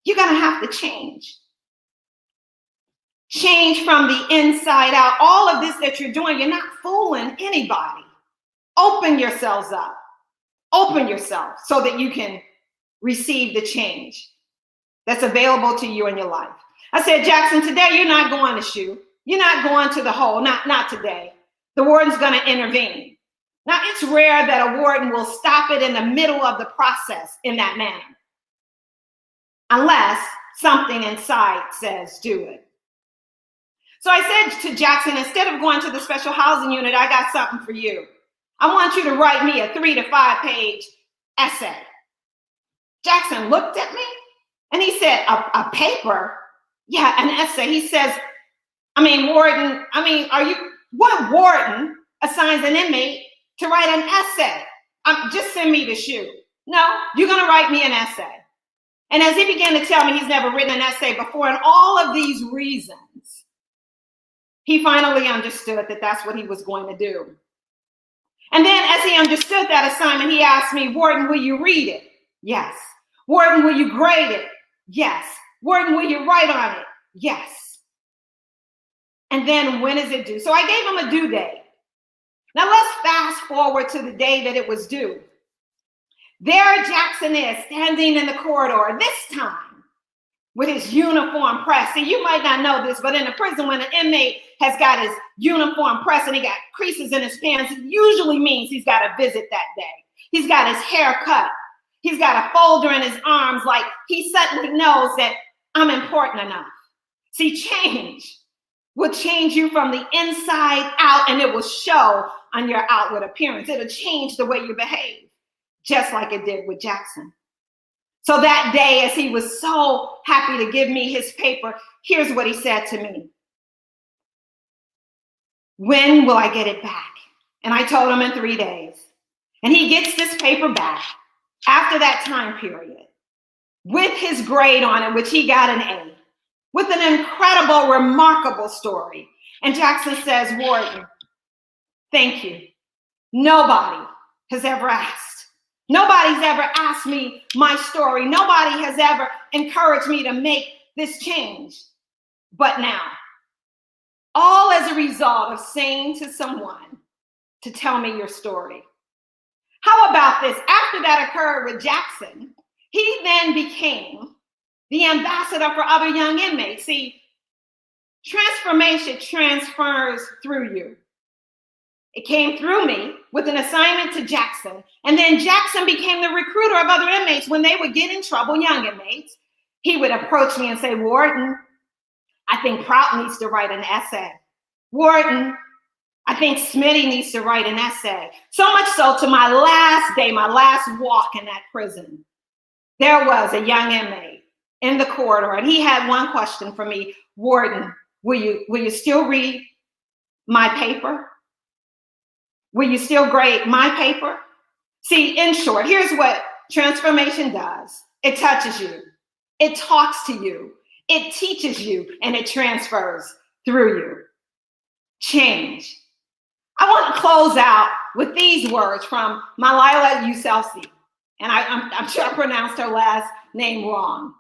[SPEAKER 5] you're going to have to change. Change from the inside out. All of this that you're doing, you're not fooling anybody. Open yourselves up. Open yourself so that you can receive the change that's available to you in your life. I said, Jackson, today you're not going to shoot. You're not going to the hole. Not today. The warden's going to intervene. Now, it's rare that a warden will stop it in the middle of the process in that manner, unless something inside says do it. So I said to Jackson, instead of going to the special housing unit, I got something for you. I want you to write me a 3 to 5 page essay. Jackson looked at me and he said, a paper? Yeah, an essay. He says, warden, what warden assigns an inmate to write an essay? Just send me the shoe. No, you're going to write me an essay. And as he began to tell me he's never written an essay before, and all of these reasons, he finally understood that that's what he was going to do. And then as he understood that assignment, he asked me, Warden, will you read it? Yes. Warden, will you grade it? Yes. Warden, will you write on it? Yes. And then when is it due? So I gave him a due date. Now let's fast forward to the day that it was due. There Jackson is standing in the corridor, this time with his uniform pressed. See, you might not know this, but in a prison, when an inmate has got his uniform pressed and he got creases in his pants, it usually means he's got a visit that day. He's got his hair cut. He's got a folder in his arms, like he suddenly knows that I'm important enough. See, change will change you from the inside out, and it will show on your outward appearance. It'll change the way you behave, just like it did with Jackson. So that day, as he was so happy to give me his paper, here's what he said to me. When will I get it back? And I told him in 3 days. And he gets this paper back after that time period with his grade on it, which he got an A, with an incredible, remarkable story. And Jackson says, Warden, thank you. Nobody has ever asked. Nobody's ever asked me my story. Nobody has ever encouraged me to make this change. But now, all as a result of saying to someone to tell me your story. How about this? After that occurred with Jackson, he then became the ambassador for other young inmates. See, transformation transfers through you. It came through me with an assignment to Jackson, and then Jackson became the recruiter of other inmates. When they would get in trouble, young inmates, he would approach me and say, Warden, I think Prout needs to write an essay. Warden, I think Smitty needs to write an essay. So much so to my last day, my last walk in that prison, there was a young inmate in the corridor, and he had one question for me. Warden, will you still read my paper? Will you still grade my paper? See, in short, here's what transformation does. It touches you. It talks to you. It teaches you, and it transfers through you. Change. I want to close out with these words from Malala Yousafzai. And I'm sure I pronounced her last name wrong,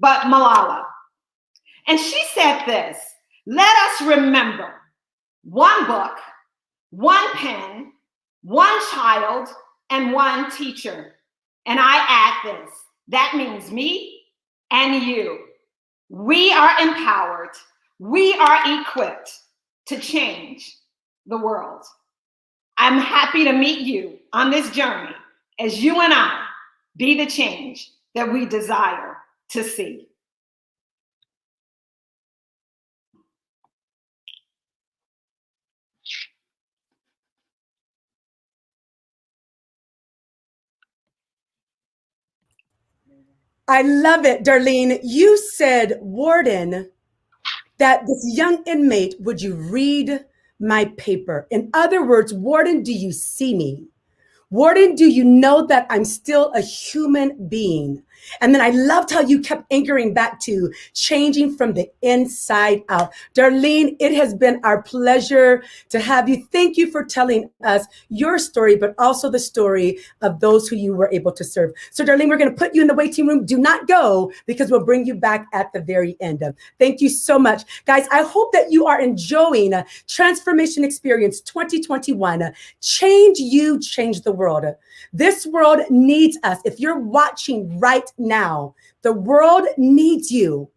[SPEAKER 5] but Malala. And she said this: let us remember one book, one pen, one child, and one teacher. And I add this: that means me and you. We are empowered. We are equipped to change the world. I'm happy to meet you on this journey as you and I be the change that we desire to see.
[SPEAKER 1] I love it, Darlene. You said, Warden, that this young inmate, would you read my paper? In other words, Warden, do you see me? Warden, do you know that I'm still a human being? And then I loved how you kept anchoring back to changing from the inside out. Darlene, it has been our pleasure to have you. Thank you for telling us your story, but also the story of those who you were able to serve. So Darlene, we're going to put you in the waiting room. Do not go, because we'll bring you back at the very end. Thank you so much. Guys, I hope that you are enjoying Transformation Experience 2021. Change you, change the world. This world needs us. If you're watching right now, the world needs you.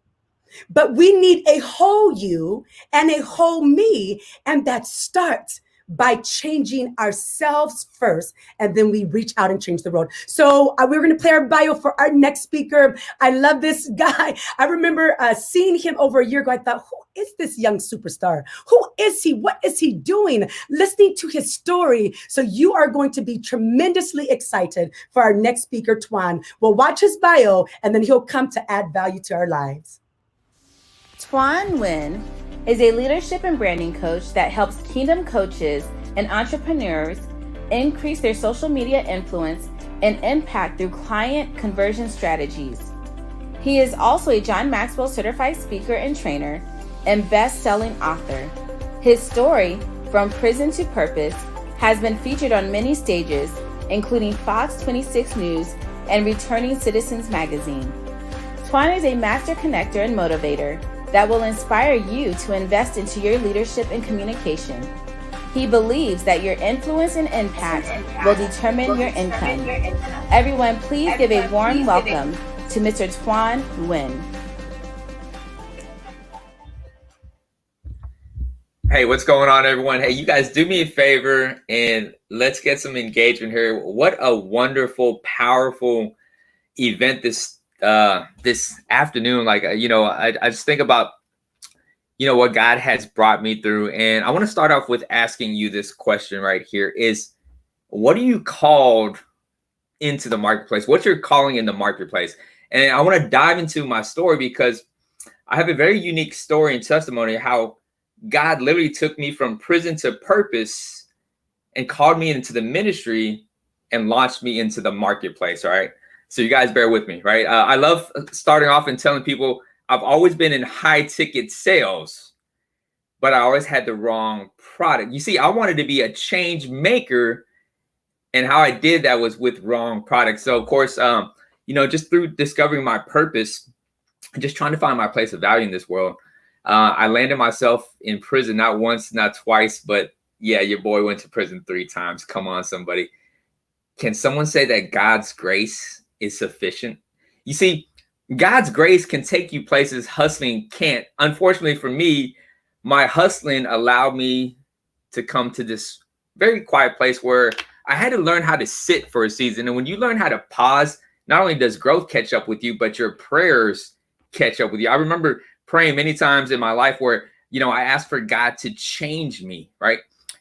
[SPEAKER 1] But we need a whole you and a whole me. And that starts by changing ourselves first, and then we reach out and change the world. So we're going to play our bio for our next speaker. I love this guy. I remember seeing him over a year ago. I thought, who is this young superstar? Who is he? What is he doing? Listening to his story. So you are going to be tremendously excited for our next speaker, Twan. We'll watch his bio, and then he'll come to add value to our lives.
[SPEAKER 2] Twan Nguyen is a leadership and branding coach that helps kingdom coaches and entrepreneurs increase their social media influence and impact through client conversion strategies. He is also a John Maxwell certified speaker and trainer and best-selling author. His story, From Prison to Purpose, has been featured on many stages, including Fox 26 News and Returning Citizens magazine. Twan is a master connector and motivator that will inspire you to invest into your leadership and communication. He believes that your influence and impact will determine your income. Everyone, please give a warm welcome to Mr. Twan Nguyen.
[SPEAKER 6] Hey, what's going on, everyone? Hey, you guys do me a favor and let's get some engagement here. What a wonderful, powerful event this afternoon. Like, I just think about, what God has brought me through. And I want to start off with asking you this question right here is, what are you called into the marketplace? What's your calling in the marketplace? And I want to dive into my story because I have a very unique story and testimony of how God literally took me from prison to purpose and called me into the ministry and launched me into the marketplace. All right. So you guys bear with me, right? I love starting off and telling people I've always been in high ticket sales, but I always had the wrong product. You see, I wanted to be a change maker, and how I did that was with wrong products. So of course, just through discovering my purpose, just trying to find my place of value in this world. I landed myself in prison, not once, not twice, but yeah, your boy went to prison 3 times. Come on, somebody. Can someone say that God's grace is sufficient? You see, God's grace can take you places hustling can't. Unfortunately for me, my hustling allowed me to come to this very quiet place where I had to learn how to sit for a season. And when you learn how to pause, not only does growth catch up with you, but your prayers catch up with you. I remember praying many times in my life where, I asked for God to change me, right?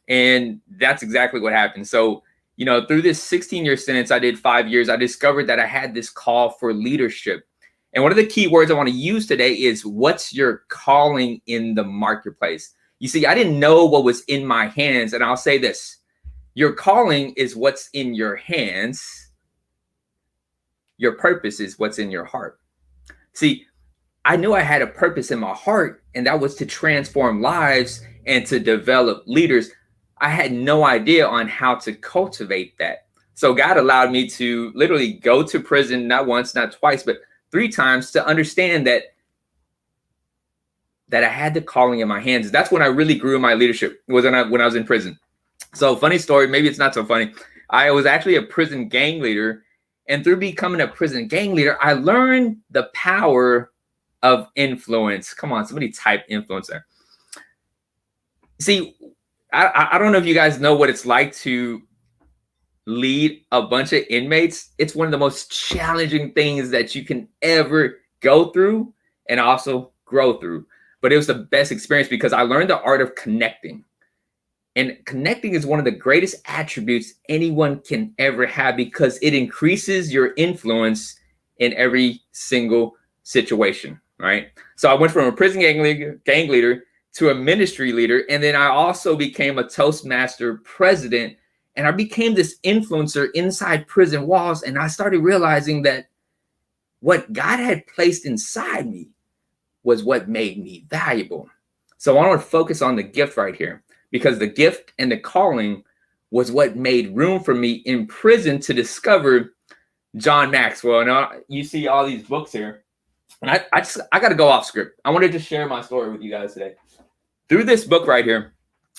[SPEAKER 6] And that's exactly what happened. So, through this 16-year sentence, I did 5 years, I discovered that I had this call for leadership. And one of the key words I want to use today is, what's your calling in the marketplace? You see, I didn't know what was in my hands. And I'll say this, your calling is what's in your hands. Your purpose is what's in your heart. See, I knew I had a purpose in my heart, and that was to transform lives and to develop leaders. I had no idea on how to cultivate that. So God allowed me to literally go to prison, not once, not twice, but 3 times, to understand that I had the calling in my hands. That's when I really grew in my leadership, was when I was in prison. So funny story, maybe it's not so funny. I was actually a prison gang leader. And through becoming a prison gang leader, I learned the power of influence. Come on, somebody type influence there. See, I don't know if you guys know what it's like to lead a bunch of inmates. It's one of the most challenging things that you can ever go through and also grow through. But it was the best experience because I learned the art of connecting. And connecting is one of the greatest attributes anyone can ever have because it increases your influence in every single situation, right? So I went from a prison gang leader to a ministry leader. And then I also became a Toastmaster president. And I became this influencer inside prison walls. And I started realizing that what God had placed inside me was what made me valuable. So I want to focus on the gift right here, because the gift and the calling was what made room for me in prison to discover John Maxwell. Now you see all these books here, and I got to go off script. I wanted to share my story with you guys today. Through this book right here,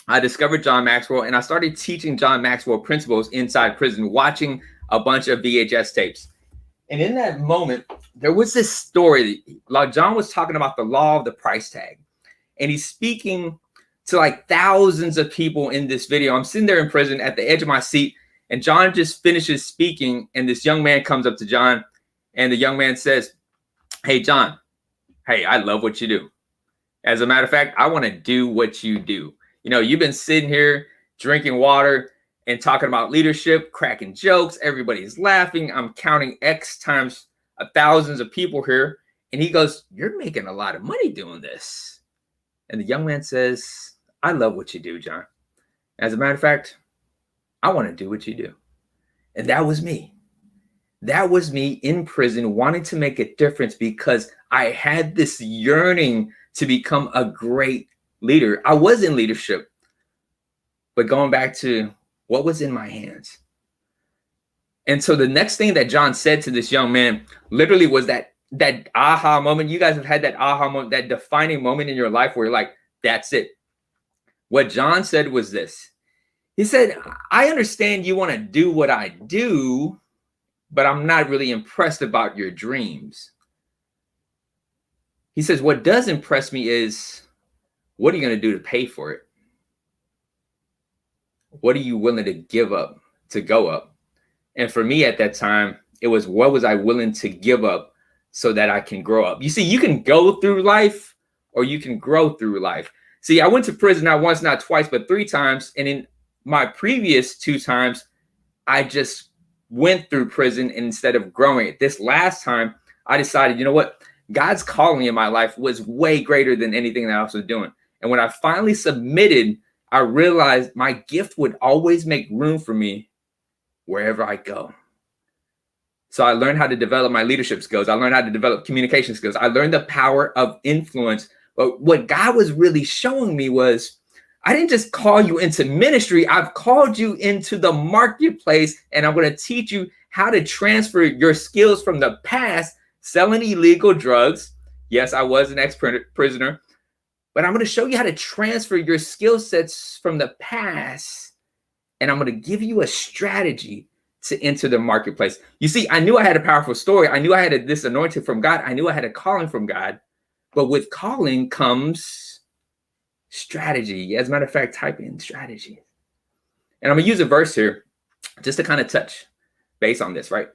[SPEAKER 6] I discovered John Maxwell, and I started teaching John Maxwell principles inside prison, watching a bunch of VHS tapes. And in that moment, there was this story. Like John was talking about the law of the price tag, and he's speaking to like thousands of people in this video. I'm sitting there in prison at the edge of my seat, and John just finishes speaking, and this young man comes up to John, and the young man says, "Hey, John, hey, I love what you do. As a matter of fact, I want to do what you do. You've been sitting here drinking water and talking about leadership, cracking jokes. Everybody's laughing. I'm counting X times thousands of people here." And he goes, "You're making a lot of money doing this." And the young man says, "I love what you do, John. As a matter of fact, I want to do what you do." And that was me. That was me in prison wanting to make a difference because I had this yearning to become a great leader. I was in leadership, but going back to what was in my hands. And so the next thing that John said to this young man literally was that aha moment. You guys have had that aha moment, that defining moment in your life where you're like, that's it. What John said was this. He said, "I understand you want to do what I do, but I'm not really impressed about your dreams." He says, "What does impress me is, what are you going to do to pay for it? What are you willing to give up to go up?" And for me at that time, it was, what was I willing to give up so that I can grow up? You see, you can go through life or you can grow through life. See, I went to prison not once, not twice, but 3 times. And in my previous 2 times, I just went through prison instead of growing. This last time, I decided, you know what? God's calling in my life was way greater than anything that I was doing. And when I finally submitted, I realized my gift would always make room for me wherever I go. So I learned how to develop my leadership skills. I learned how to develop communication skills. I learned the power of influence. But what God was really showing me was, I didn't just call you into ministry. I've called you into the marketplace, and I'm going to teach you how to transfer your skills from the past, selling illegal drugs, Yes, I was an ex-prisoner, but I'm going to show you how to transfer your skill sets from the past. And I'm going to give you a strategy to enter the marketplace. You see, I knew I had a powerful story. I knew I had this anointing from God. I knew I had a calling from God. But with calling comes strategy. As a matter of fact, type in strategy. And I'm going to use a verse here just to kind of touch base on this, right?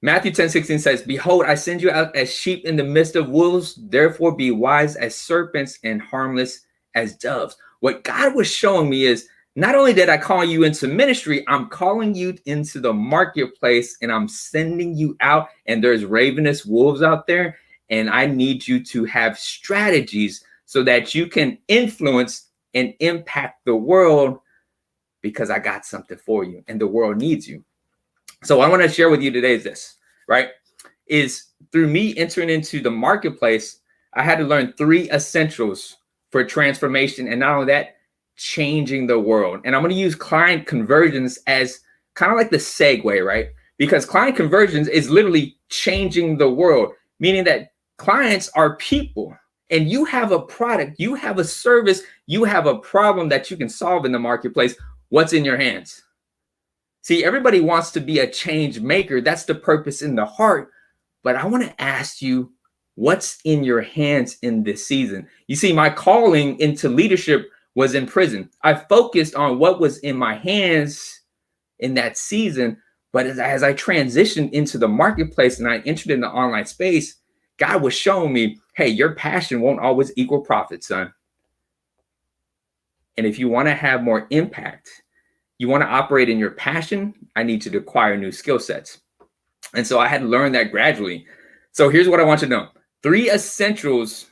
[SPEAKER 6] Matthew 10:16 says, "Behold, I send you out as sheep in the midst of wolves. Therefore be wise as serpents and harmless as doves." What God was showing me is, not only did I call you into ministry, I'm calling you into the marketplace, and I'm sending you out, and there's ravenous wolves out there, and I need you to have strategies so that you can influence and impact the world, because I got something for you and the world needs you. So what I want to share with you today is this, right? Is through me entering into the marketplace, I had to learn 3 essentials for transformation, and not only that, changing the world. And I'm going to use client conversions as kind of like the segue, right? Because client conversions is literally changing the world, meaning that clients are people, and you have a product, you have a service, you have a problem that you can solve in the marketplace. What's in your hands? See, everybody wants to be a change maker. That's the purpose in the heart. But I want to ask you, what's in your hands in this season? You see, my calling into leadership was in prison. I focused on what was in my hands in that season. But as I transitioned into the marketplace and I entered in the online space, God was showing me, hey, your passion won't always equal profit, son. And if you want to have more impact, you want to operate in your passion, I need you to acquire new skill sets. And so I had to learn that gradually. So here's what I want you to know. 3 essentials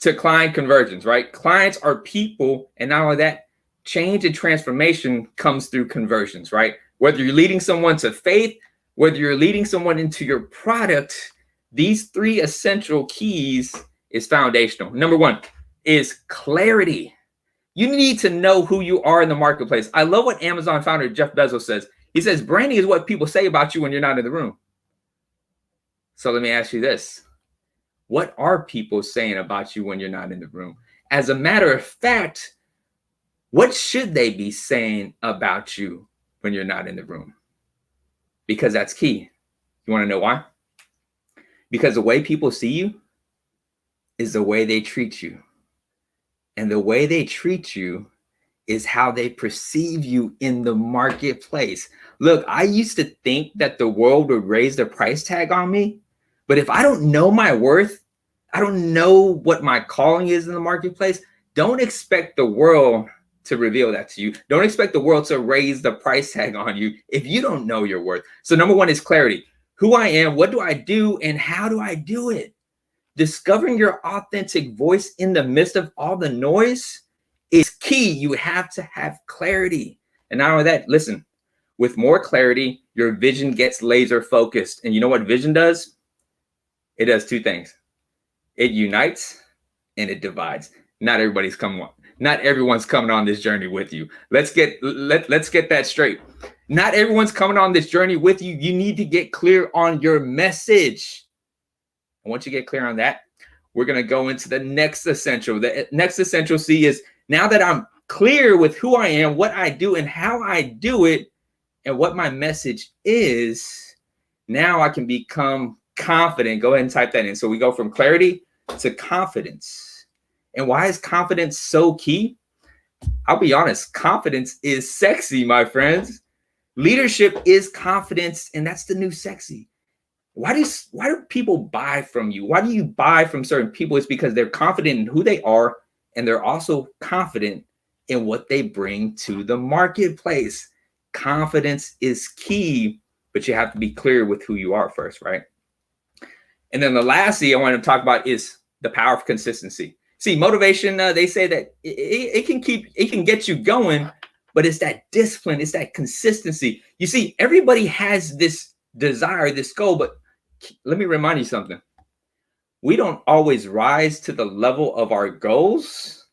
[SPEAKER 6] to client conversions, right? Clients are people, and not only that, change and transformation comes through conversions, right? Whether you're leading someone to faith, whether you're leading someone into your product, these 3 essential keys is foundational. Number 1 is clarity. You need to know who you are in the marketplace. I love what Amazon founder Jeff Bezos says. He says, branding is what people say about you when you're not in the room. So let me ask you this. What are people saying about you when you're not in the room? As a matter of fact, what should they be saying about you when you're not in the room? Because that's key. You want to know why? Because the way people see you is the way they treat you. And the way they treat you is how they perceive you in the marketplace. Look, I used to think that the world would raise the price tag on me. But if I don't know my worth, I don't know what my calling is in the marketplace, don't expect the world to reveal that to you. Don't expect the world to raise the price tag on you if you don't know your worth. So number 1 is clarity. Who I am, what do I do, and how do I do it? Discovering your authentic voice in the midst of all the noise is key. You have to have clarity. And not only that, listen, with more clarity, your vision gets laser focused. And you know what vision does? It does 2 things. It unites and it divides. Not everyone's coming on this journey with you. Let's get that straight. Not everyone's coming on this journey with you. You need to get clear on your message. And once you get clear on that, we're going to go into the next essential. The next essential C is, now that I'm clear with who I am, what I do, and how I do it, and what my message is, now I can become confident. Go ahead and type that in. So we go from clarity to confidence. And why is confidence so key? I'll be honest, confidence is sexy, my friends. Leadership is confidence, and that's the new sexy. Why do people buy from you? Why do you buy from certain people? It's because they're confident in who they are, and they're also confident in what they bring to the marketplace. Confidence is key, but you have to be clear with who you are first, right? And then the last C I want to talk about is the power of consistency. See, motivation, they say that it can get you going, but it's that discipline, it's that consistency. You see, everybody has this desire, this goal, but let me remind you something. We don't always rise to the level of our goals.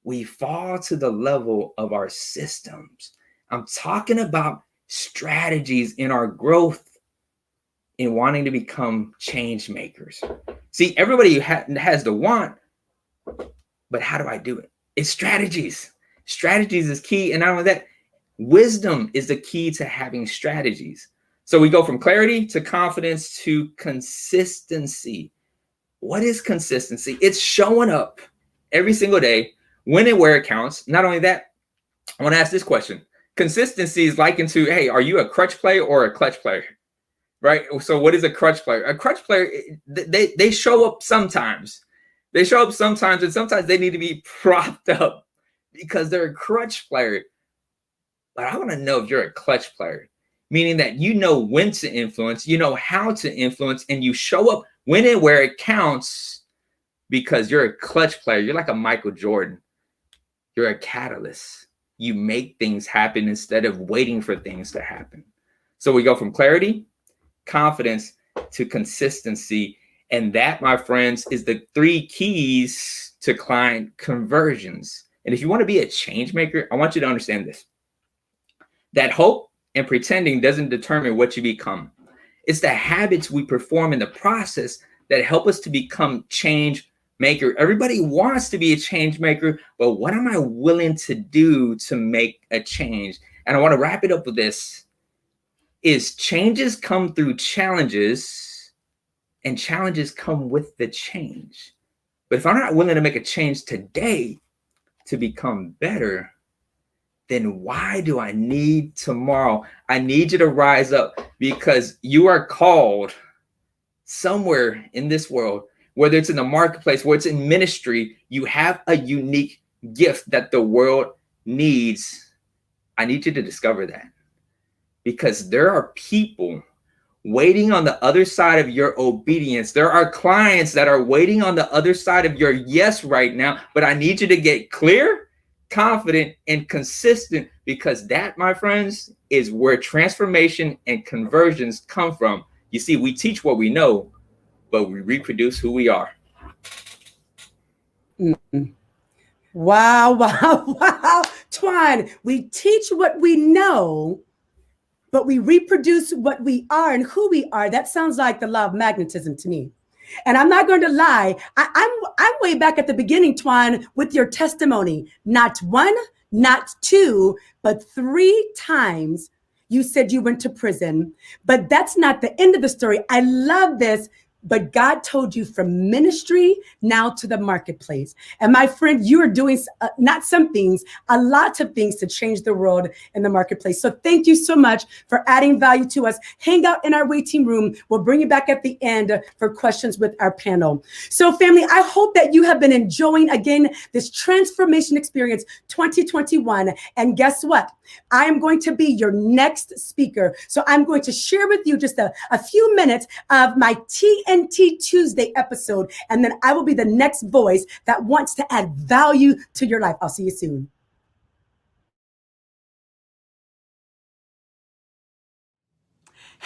[SPEAKER 6] We fall to the level of our systems. I'm talking about strategies in our growth in wanting to become change makers. See, everybody has the want, but how do I do it? It's strategies. Strategies is key. And not only that, wisdom is the key to having strategies. So we go from clarity to confidence to consistency. What is consistency? It's showing up every single day, when and where it counts. Not only that, I want to ask this question. Consistency is likened to, hey, are you a crutch player or a clutch player? Right? So what is a crutch player? A crutch player, they show up sometimes. They show up sometimes, and sometimes they need to be propped up because they're a crutch player. But I want to know if you're a clutch player, meaning that you know when to influence, you know how to influence, and you show up when and where it counts because you're a clutch player. You're like a Michael Jordan. You're a catalyst. You make things happen instead of waiting for things to happen. So we go from clarity, confidence to consistency. And that, my friends, is the 3 keys to client conversions. And if you want to be a change maker, I want you to understand this. That hope and pretending doesn't determine what you become. It's the habits we perform in the process that help us to become change maker. Everybody wants to be a change maker, but what am I willing to do to make a change? And I want to wrap it up with this. Is changes come through challenges, and challenges come with the change. But if I'm not willing to make a change today to become better, then why do I need tomorrow? I need you to rise up because you are called somewhere in this world, whether it's in the marketplace, whether it's in ministry, you have a unique gift that the world needs. I need you to discover that because there are people waiting on the other side of your obedience. There are clients that are waiting on the other side of your yes right now, but I need you to get clear, confident, and consistent because that, my friends, is where transformation and conversions come from. You see, we teach what we know, but we reproduce who we are.
[SPEAKER 1] Mm-hmm. Wow, wow, wow. Twan, we teach what we know, but we reproduce what we are and who we are. That sounds like the law of magnetism to me. And I'm not going to lie. I'm way back at the beginning, Twan, with your testimony. Not 1, not 2, but 3 times you said you went to prison. But that's not the end of the story. I love this. But God told you from ministry now to the marketplace. And my friend, you are doing not some things, a lot of things to change the world in the marketplace. So thank you so much for adding value to us. Hang out in our waiting room. We'll bring you back at the end for questions with our panel. So family, I hope that you have been enjoying, again, this transformation experience 2021. And guess what? I am going to be your next speaker. So I'm going to share with you just a few minutes of my TNT Tuesday episode, and then I will be the next voice that wants to add value to your life. I'll see you soon.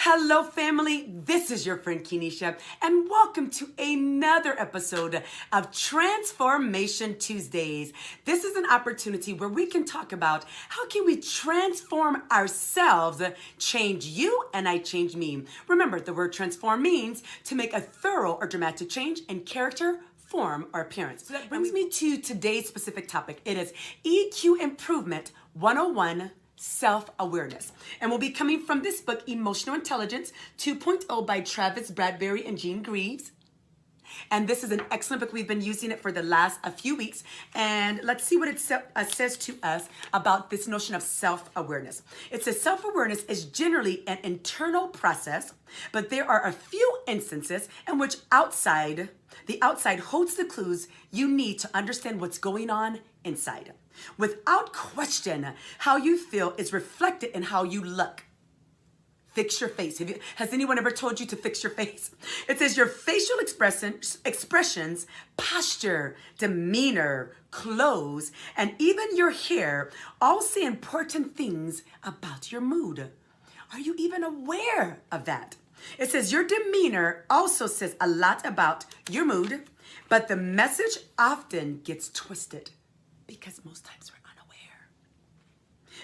[SPEAKER 1] Hello, family. This is your friend Kenesha, and welcome to another episode of Transformation Tuesdays. This is an opportunity where we can talk about how can we transform ourselves, change you, and I change me. Remember, the word transform means to make a thorough or dramatic change in character, form, or appearance. So that brings me to today's specific topic. It is EQ Improvement 101. Self-awareness. And we'll be coming from this book, Emotional Intelligence 2.0 by Travis Bradberry and Jean Greaves. And this is an excellent book. We've been using it for the last few weeks. And let's see what it says to us about this notion of self-awareness. It says self-awareness is generally an internal process, but there are a few instances in which the outside holds the clues you need to understand what's going on inside. Without question, how you feel is reflected in how you look. Fix your face. Has anyone ever told you to fix your face? It says your facial expressions, posture, demeanor, clothes, and even your hair all say important things about your mood. Are you even aware of that? It says your demeanor also says a lot about your mood, but the message often gets twisted because most times we're unaware.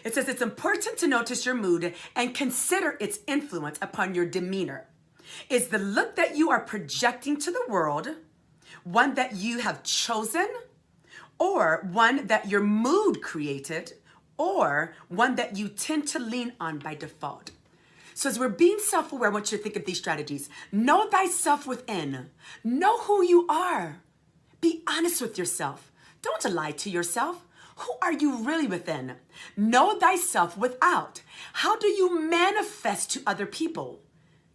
[SPEAKER 1] It says it's important to notice your mood and consider its influence upon your demeanor. Is the look that you are projecting to the world one that you have chosen, or one that your mood created, or one that you tend to lean on by default? So as we're being self-aware, I want you to think of these strategies. Know thyself within. Know who you are. Be honest with yourself. Don't lie to yourself. Who are you really within? Know thyself without. How do you manifest to other people?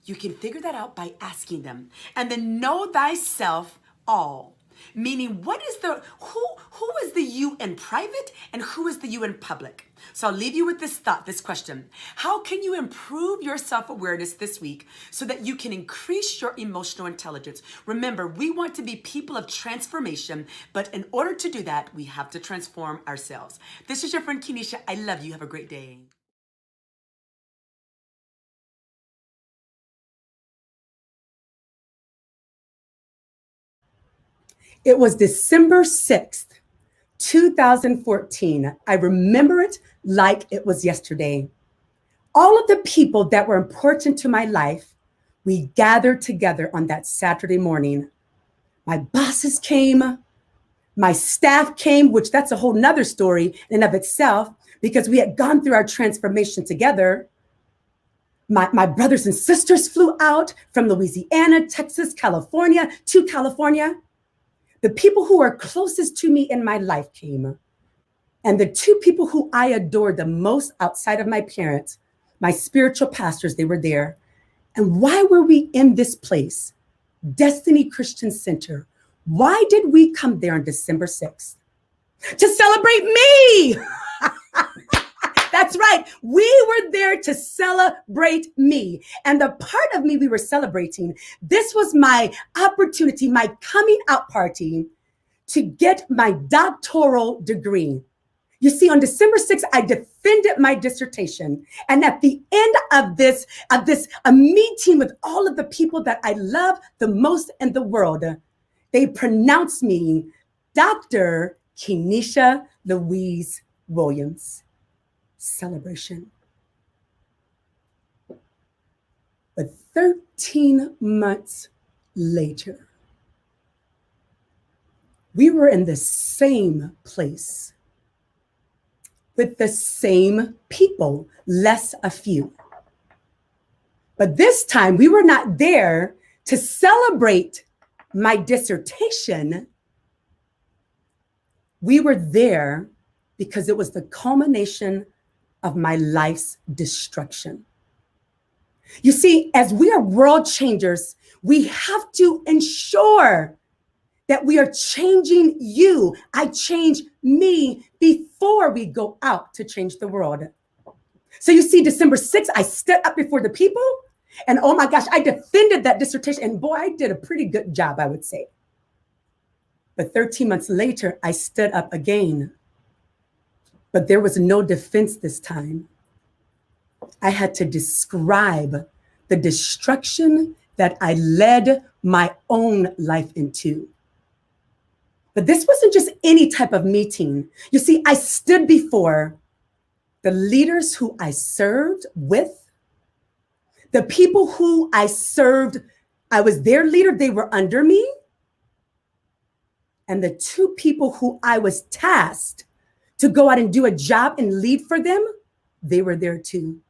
[SPEAKER 1] You can figure that out by asking them. And then know thyself all. Meaning, who is the you in private and who is the you in public? So I'll leave you with this thought, this question. How can you improve your self-awareness this week so that you can increase your emotional intelligence? Remember, we want to be people of transformation, but in order to do that, we have to transform ourselves. This is your friend Kenesha. I love you. Have a great day. It was December 6th, 2014. I remember it like it was yesterday. All of the people that were important to my life, we gathered together on that Saturday morning. My bosses came, my staff came, which that's a whole nother story in and of itself, because we had gone through our transformation together. My brothers and sisters flew out from Louisiana, Texas, California to California. The people who are closest to me in my life came. And the two people who I adored the most outside of my parents, my spiritual pastors, they were there. And why were we in this place? Destiny Christian Center. Why did we come there on December 6th? To celebrate me! That's right. We were there to celebrate me. And the part of me we were celebrating, this was my opportunity, my coming out party to get my doctoral degree. You see, on December 6th, I defended my dissertation. And at the end of this, a meeting with all of the people that I love the most in the world, they pronounced me Dr. Kenesha Louise Williams. Celebration. But 13 months later, we were in the same place with the same people, less a few. But this time we were not there to celebrate my dissertation. We were there because it was the culmination of my life's destruction. You see, as we are world changers, we have to ensure that we are changing you. I change me before we go out to change the world. So you see, December 6th, I stood up before the people and oh my gosh, I defended that dissertation. And boy, I did a pretty good job, I would say. But 13 months later, I stood up again. But there was no defense this time. I had to describe the destruction that I led my own life into. But this wasn't just any type of meeting. You see, I stood before the leaders who I served with, the people who I served, I was their leader, they were under me, and the two people who I was tasked to go out and do a job and lead for them, they were there too.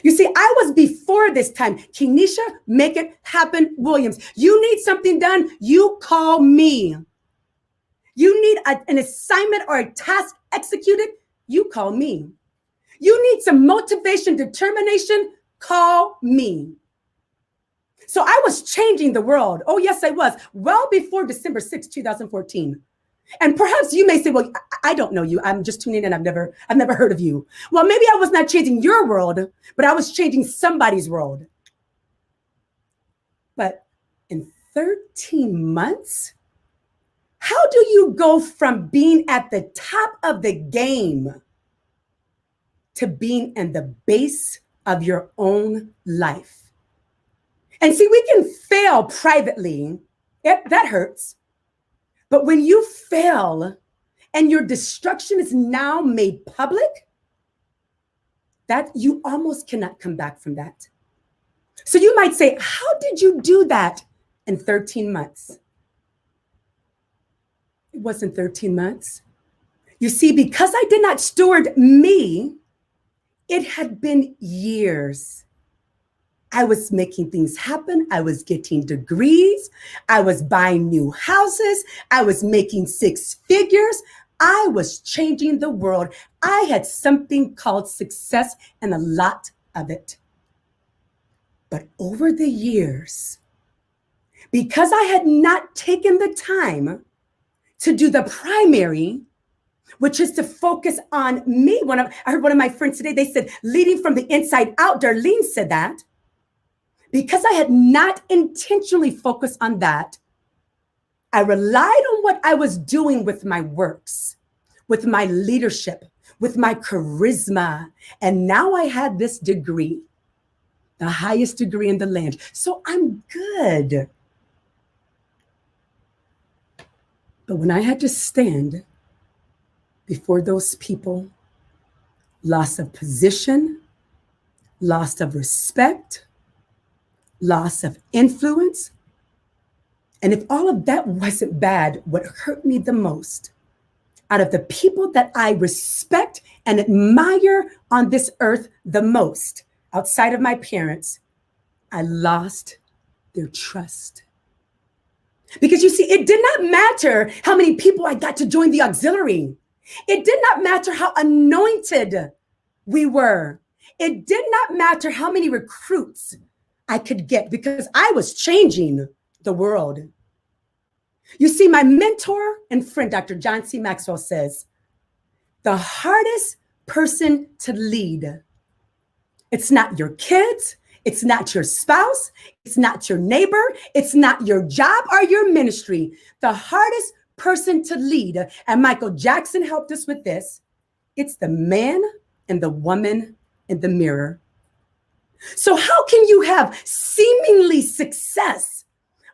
[SPEAKER 1] You see, I was before this time. Kenesha, make it happen, Williams. You need something done, you call me. You need an assignment or a task executed, you call me. You need some motivation, determination, call me. So I was changing the world. Oh, yes, I was. Well before December 6, 2014. And perhaps you may say, well, I don't know you. I'm just tuning in. I've never heard of you. Well, maybe I was not changing your world, but I was changing somebody's world. But in 13 months, how do you go from being at the top of the game to being in the base of your own life? And see, we can fail privately. That hurts. But when you fail and your destruction is now made public, that you almost cannot come back from that. So you might say, how did you do that in 13 months? It wasn't 13 months. You see, because I did not steward me, it had been years. I was making things happen. I was getting degrees. I was buying new houses. I was making six figures. I was changing the world. I had something called success and a lot of it. But over the years, because I had not taken the time to do the primary, which is to focus on me. I heard one of my friends today, they said, leading from the inside out. Darlene said that. Because I had not intentionally focused on that, I relied on what I was doing with my works, with my leadership, with my charisma. And now I had this degree, the highest degree in the land. So I'm good. But when I had to stand before those people, loss of position, loss of respect, loss of influence. And if all of that wasn't bad, what hurt me the most, out of the people that I respect and admire on this earth the most, outside of my parents, I lost their trust. Because you see, it did not matter how many people I got to join the auxiliary. It did not matter how anointed we were. It did not matter how many recruits I could get, because I was changing the world. You see, my mentor and friend, Dr. John C. Maxwell, says, the hardest person to lead, it's not your kids, it's not your spouse, it's not your neighbor, it's not your job or your ministry. The hardest person to lead, and Michael Jackson helped us with this, it's the man and the woman in the mirror. So how can you have seemingly success,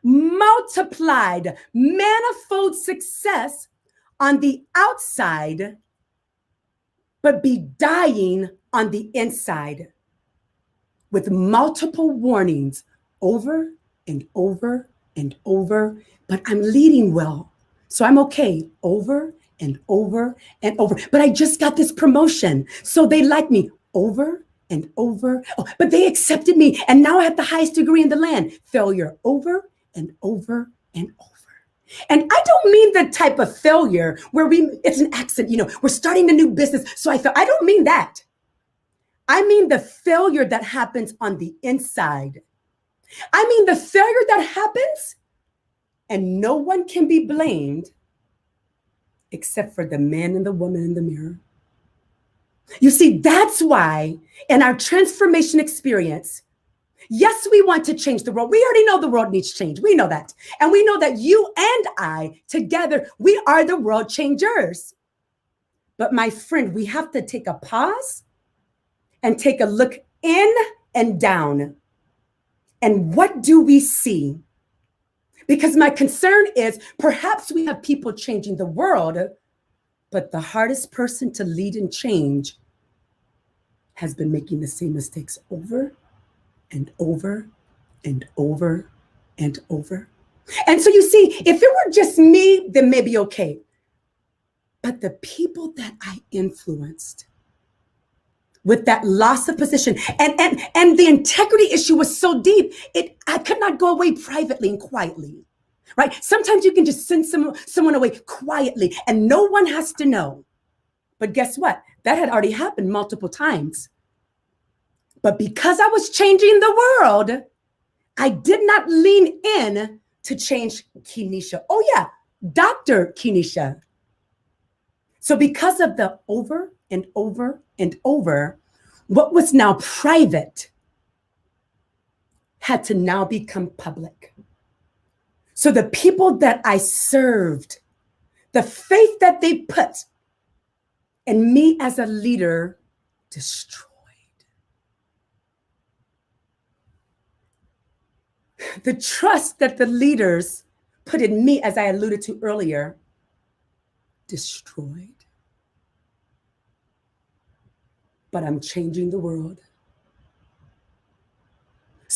[SPEAKER 1] multiplied, manifold success on the outside, but be dying on the inside with multiple warnings over and over and over, but I'm leading well, so I'm okay, over and over and over. But I just got this promotion, so they like me, over and over. Oh, but they accepted me, and now I have the highest degree in the land. Failure, over and over and over. And I don't mean the type of failure where it's an accident, we're starting a new business, so I don't mean that. I mean the failure that happens on the inside. I mean the failure that happens and no one can be blamed except for the man and the woman in the mirror. You see, that's why in our transformation experience, yes, we want to change the world. We already know the world needs change. We know that. And we know that you and I together, we are the world changers. But my friend, we have to take a pause and take a look in and down. And what do we see? Because my concern is perhaps we have people changing the world, but the hardest person to lead and change has been making the same mistakes over and over and over and over. And so you see, if it were just me, then maybe okay. But the people that I influenced with that loss of position and the integrity issue was so deep, I could not go away privately and quietly, right? Sometimes you can just send someone away quietly and no one has to know. But guess what? That had already happened multiple times. But because I was changing the world, I did not lean in to change Kenesha. Oh yeah, Dr. Kenesha. So because of the over and over and over, what was now private had to now become public. So the people that I served, the faith that they put in me as a leader, destroyed. The trust that the leaders put in me, as I alluded to earlier, destroyed. But I'm changing the world.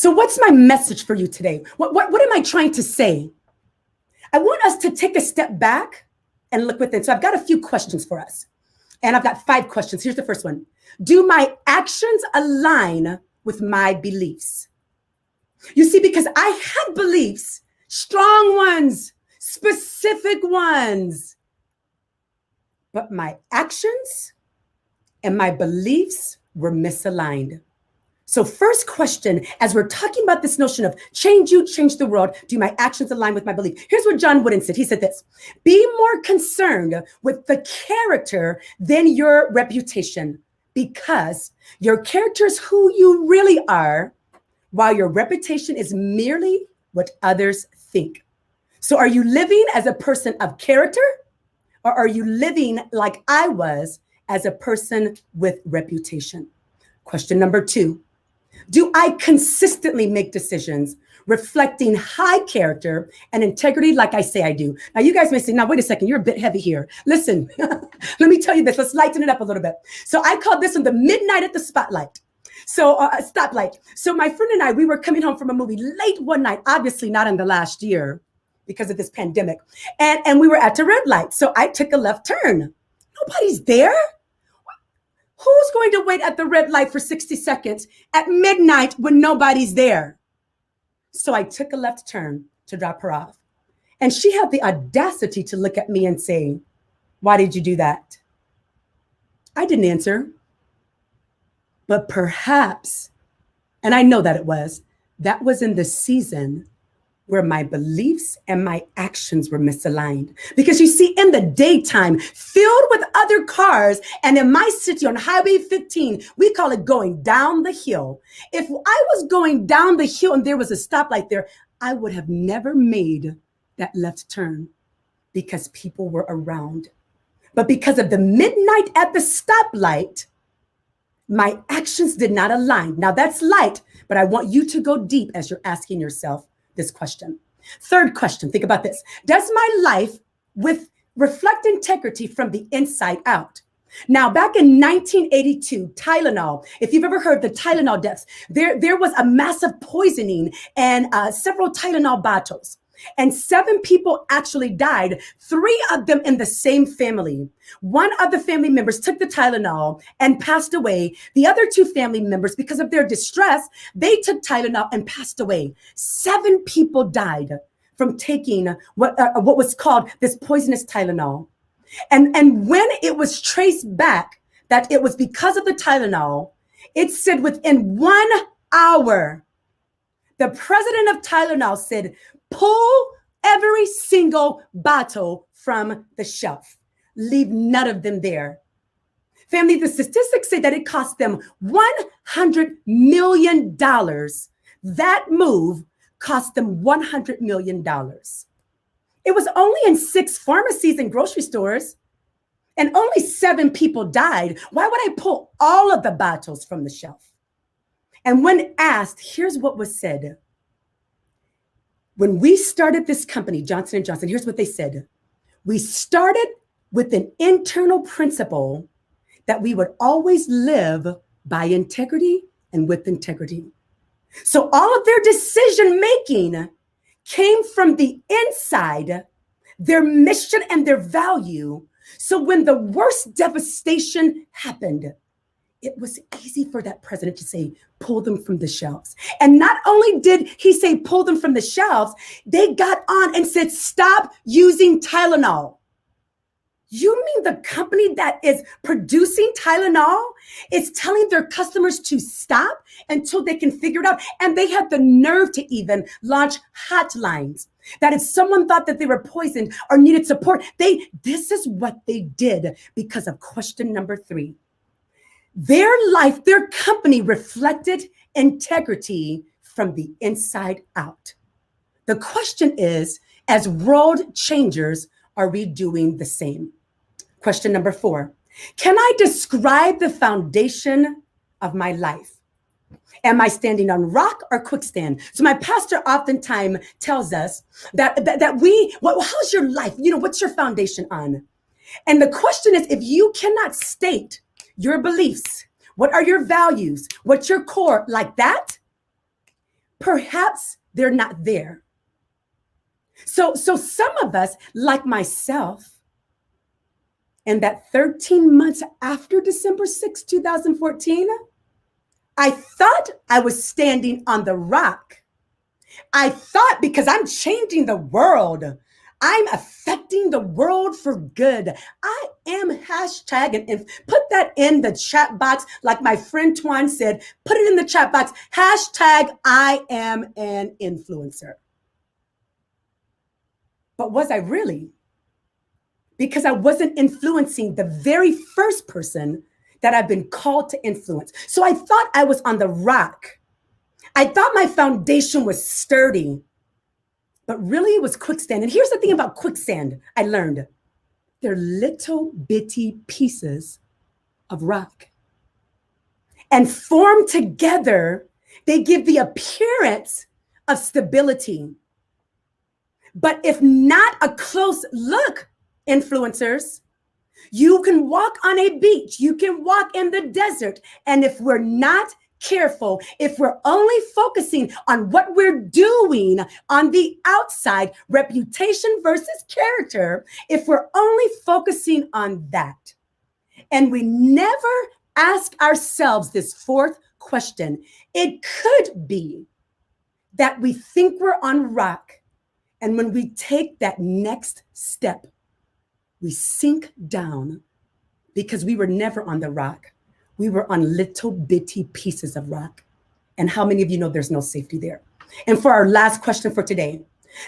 [SPEAKER 1] So what's my message for you today? What am I trying to say? I want us to take a step back and look within. So I've got a few questions for us. And I've got 5 questions. Here's the first one. Do my actions align with my beliefs? You see, because I had beliefs, strong ones, specific ones, but my actions and my beliefs were misaligned. So first question, as we're talking about this notion of change you, change the world, do my actions align with my belief? Here's what John Wooden said. He said this: be more concerned with the character than your reputation, because your character is who you really are, while your reputation is merely what others think. So are you living as a person of character, or are you living like I was, as a person with reputation? Question number 2. Do I consistently make decisions reflecting high character and integrity like I say I do? Now, you guys may say, now, wait a second, you're a bit heavy here. Listen, let me tell you this. Let's lighten it up a little bit. So I call this one the midnight at the spotlight. So stoplight. So my friend and I, we were coming home from a movie late one night, obviously not in the last year because of this pandemic. And we were at a red light. So I took a left turn. Nobody's there. Who's going to wait at the red light for 60 seconds at midnight when nobody's there? So I took a left turn to drop her off. And she had the audacity to look at me and say, why did you do that? I didn't answer. But perhaps, and I know that that was in the season where my beliefs and my actions were misaligned. Because you see, in the daytime, filled with other cars, and in my city on Highway 15, we call it going down the hill. If I was going down the hill and there was a stoplight there, I would have never made that left turn because people were around. But because of the midnight at the stoplight, my actions did not align. Now that's light, but I want you to go deep as you're asking yourself this question. Third question, think about this. Does my life reflect integrity from the inside out? Now, back in 1982, Tylenol, if you've ever heard the Tylenol deaths, there was a massive poisoning and several Tylenol bottles. And 7 people actually died, 3 of them in the same family. One of the family members took the Tylenol and passed away. The other 2 family members, because of their distress, they took Tylenol and passed away. 7 people died from taking what was called this poisonous Tylenol. And when it was traced back that it was because of the Tylenol, it said within 1 hour, the president of Tylenol said, pull every single bottle from the shelf. Leave none of them there. Family, the statistics say that it cost them $100 million. That move cost them $100 million. It was only in 6 pharmacies and grocery stores, and only 7 people died. Why would I pull all of the bottles from the shelf? And when asked, here's what was said. When we started this company, Johnson & Johnson, here's what they said. We started with an internal principle that we would always live by integrity and with integrity. So all of their decision-making came from the inside, their mission and their value. So when the worst devastation happened, it was easy for that president to say, pull them from the shelves. And not only did he say, pull them from the shelves, they got on and said, stop using Tylenol. You mean the company that is producing Tylenol is telling their customers to stop until they can figure it out? And they had the nerve to even launch hotlines that if someone thought that they were poisoned or needed support, this is what they did because of question number 3. Their life, their company reflected integrity from the inside out. The question is, as world changers, are we doing the same? Question number 4. Can I describe the foundation of my life? Am I standing on rock or quicksand? So my pastor oftentimes tells us that how's your life? What's your foundation on? And the question is, if you cannot state your beliefs, what are your values, what's your core like that, perhaps they're not there. So some of us, like myself, in that 13 months after December 6, 2014, I thought I was standing on the rock. I thought because I'm changing the world, I'm affecting the world for good. I am hashtag, and put that in the chat box, like my friend Twan said, put it in the chat box, hashtag I am an influencer. But was I really? Because I wasn't influencing the very first person that I've been called to influence. So I thought I was on the rock. I thought my foundation was sturdy, but really it was quicksand. And here's the thing about quicksand I learned. They're little bitty pieces of rock. And formed together, they give the appearance of stability. But if not a close look, influencers, you can walk on a beach, you can walk in the desert, and if we're not careful, if we're only focusing on what we're doing on the outside, reputation versus character, if we're only focusing on that, and we never ask ourselves this fourth question, it could be that we think we're on rock, and when we take that next step, we sink down because we were never on the rock. We were on little bitty pieces of rock. And how many of you know there's no safety there? And for our last question for today,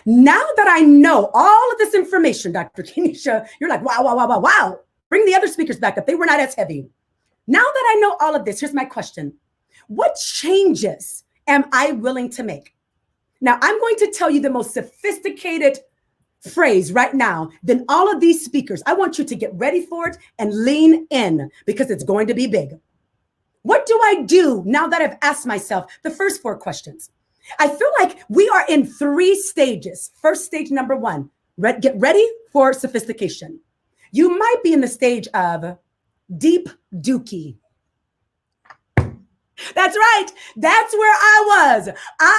[SPEAKER 1] now that I know all of this information, Dr. Kenesha, you're like, wow, wow, wow, wow, wow. Bring the other speakers back up. They were not as heavy. Now that I know all of this, here's my question. What changes am I willing to make? Now, I'm going to tell you the most sophisticated phrase right now than all of these speakers. I want you to get ready for it and lean in because it's going to be big. What do I do now that I've asked myself the first four questions? I feel like we are in 3 stages. First stage, number 1, get ready for sophistication. You might be in the stage of deep dookie. That's right. That's where I was.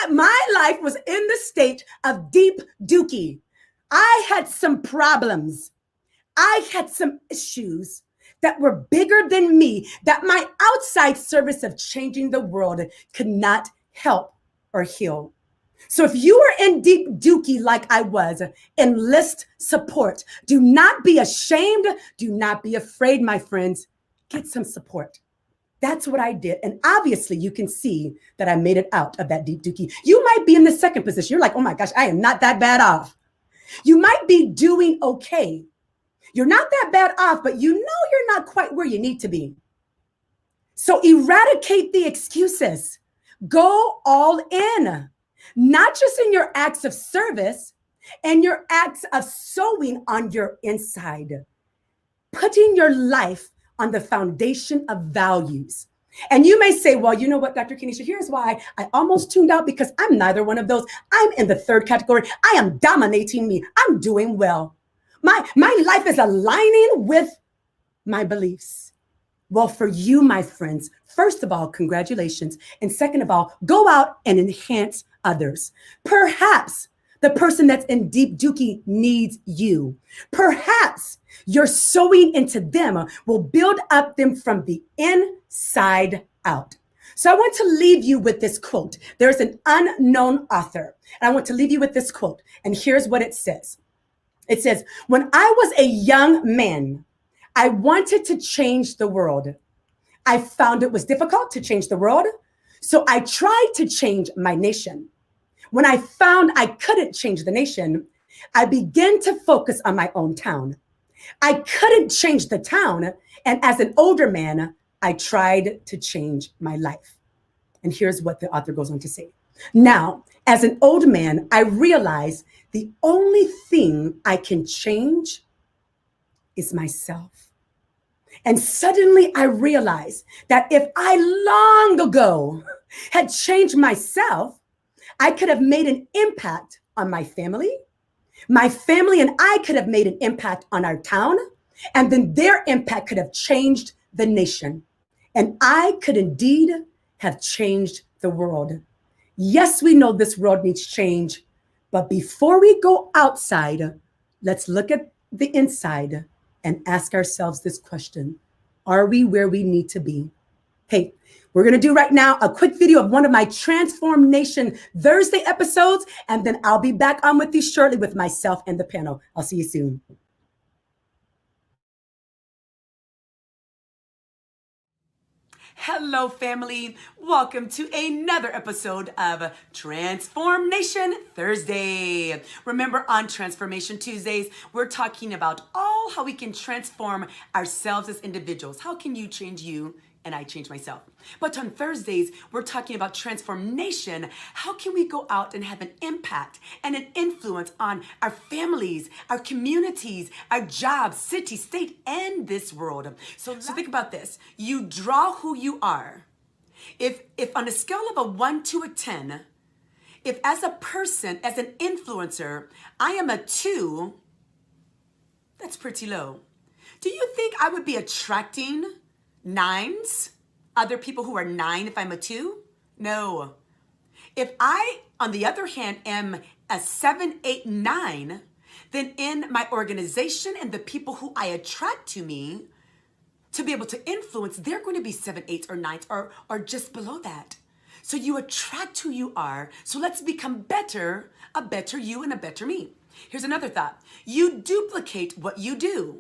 [SPEAKER 1] My life was in the state of deep dookie. I had some problems. I had some issues that were bigger than me, that my outside service of changing the world could not help or heal. So if you are in deep dookie like I was, enlist support. Do not be ashamed. Do not be afraid, my friends. Get some support. That's what I did. And obviously you can see that I made it out of that deep dookie. You might be in the second position. You're like, oh my gosh, I am not that bad off. You might be doing okay. You're not that bad off, but you know you're not quite where you need to be. So eradicate the excuses. Go all in, not just in your acts of service and your acts of sowing on your inside, putting your life on the foundation of values. And you may say, well, you know what, Dr. Kenesha, here's why I almost tuned out, because I'm neither one of those. I'm in the third category. I am dominating me. I'm doing well. My life is aligning with my beliefs. Well, for you, my friends, first of all, congratulations. And second of all, go out and enhance others. Perhaps the person that's in deep dookie needs you. Perhaps your sowing into them will build up them from the inside out. So I want to leave you with this quote. There's an unknown author, and I want to leave you with this quote. And here's what it says. It says, when I was a young man, I wanted to change the world. I found it was difficult to change the world, so I tried to change my nation. When I found I couldn't change the nation, I began to focus on my own town. I couldn't change the town, and as an older man, I tried to change my life. And here's what the author goes on to say. Now, as an old man, I realize the only thing I can change is myself. And suddenly I realized that if I long ago had changed myself, I could have made an impact on my family. My family and I could have made an impact on our town, and then their impact could have changed the nation. And I could indeed have changed the world. Yes, we know this world needs change, but before we go outside, let's look at the inside and ask ourselves this question. Are we where we need to be? Hey, we're going to do right now a quick video of one of my Transformation Thursday episodes, and then I'll be back on with you shortly with myself and the panel. I'll see you soon. Hello, family. Welcome to another episode of Transformation Thursday. Remember, on Transformation Tuesdays, we're talking about all how we can transform ourselves as individuals. How can you change you? And I change myself. But on Thursdays, we're talking about transformation. How can we go out and have an impact and an influence on our families, our communities, our jobs, city, state, and this world? So think about this. You draw who you are. If on a scale of a 1 to a 10, if as a person, as an influencer, I am a 2, that's pretty low. Do you think I would be attracting 9s, other people who are 9 if I'm a 2? No. If I, on the other hand, am a 7, 8, 9, then in my organization and the people who I attract to me to be able to influence, they're going to be 7, 8s, or 9s, or just below that. So you attract who you are. So let's become better, a better you and a better me. Here's another thought. You duplicate what you do.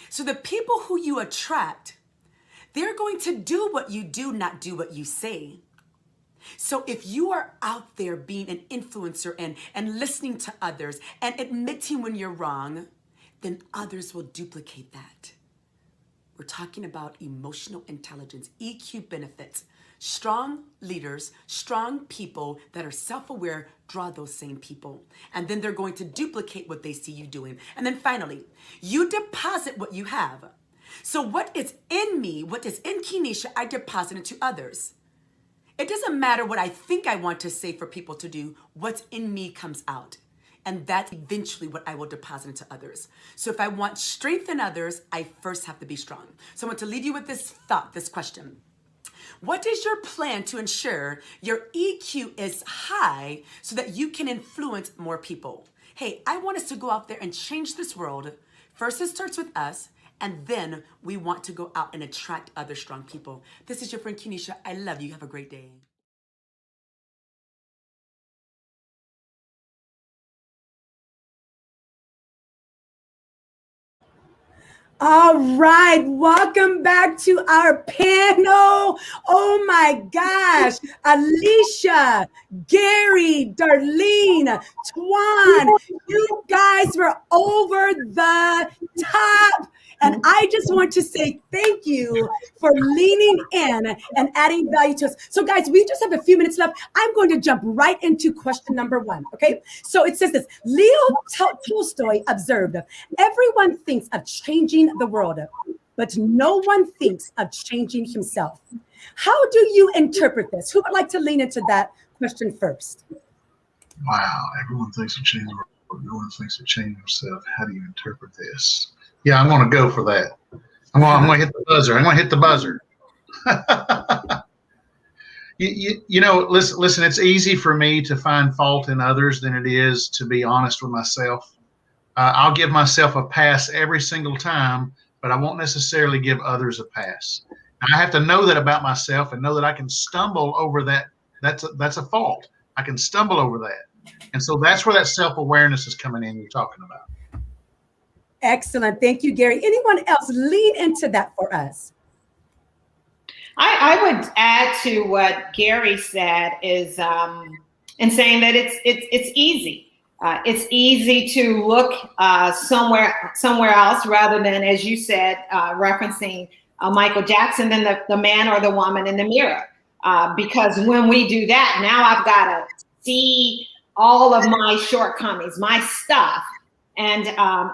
[SPEAKER 1] So the people who you attract, they're going to do what you do, not do what you say. So if you are out there being an influencer and listening to others and admitting when you're wrong, then others will duplicate that. We're talking about emotional intelligence, EQ benefits. Strong leaders, strong people that are self-aware draw those same people. And then they're going to duplicate what they see you doing. And then finally, you deposit what you have. So what is in me, what is in Kenesha, I deposit into others. It doesn't matter what I think I want to say for people to do. What's in me comes out. And that's eventually what I will deposit into others. So if I want strength in others, I first have to be strong. So I want to leave you with this thought, this question. What is your plan to ensure your EQ is high so that you can influence more people? Hey, I want us to go out there and change this world. First, it starts with us. And then we want to go out and attract other strong people. This is your friend Kenesha. I love you. Have a great day. All right, welcome back to our panel. Oh my gosh, Alicia, Gary, Darlene, Twan, you guys were over the top. And I just want to say thank you for leaning in and adding value to us. So guys, we just have a few minutes left. I'm going to jump right into question number 1, okay? So it says this, Leo Tolstoy observed, everyone thinks of changing the world, but no one thinks of changing himself. How do you interpret this? Who would like to lean into that question first?
[SPEAKER 4] Wow, everyone thinks of changing the world, no one thinks of changing themselves. How do you interpret this? Yeah, I'm going to go for that. I'm going to hit the buzzer. I'm going to hit the buzzer. you know, listen, it's easy for me to find fault in others than it is to be honest with myself. I'll give myself a pass every single time, but I won't necessarily give others a pass. And I have to know that about myself and know that I can stumble over that. That's a fault. I can stumble over that. And so that's where that self-awareness is coming in you're talking about.
[SPEAKER 1] Excellent. Thank you, Gary. Anyone else lean into that for us?
[SPEAKER 5] I would add to what Gary said is in saying that it's easy. It's easy to look somewhere else rather than, as you said, referencing Michael Jackson, than the man or the woman in the mirror. Because when we do that, now I've got to see all of my shortcomings, my stuff. And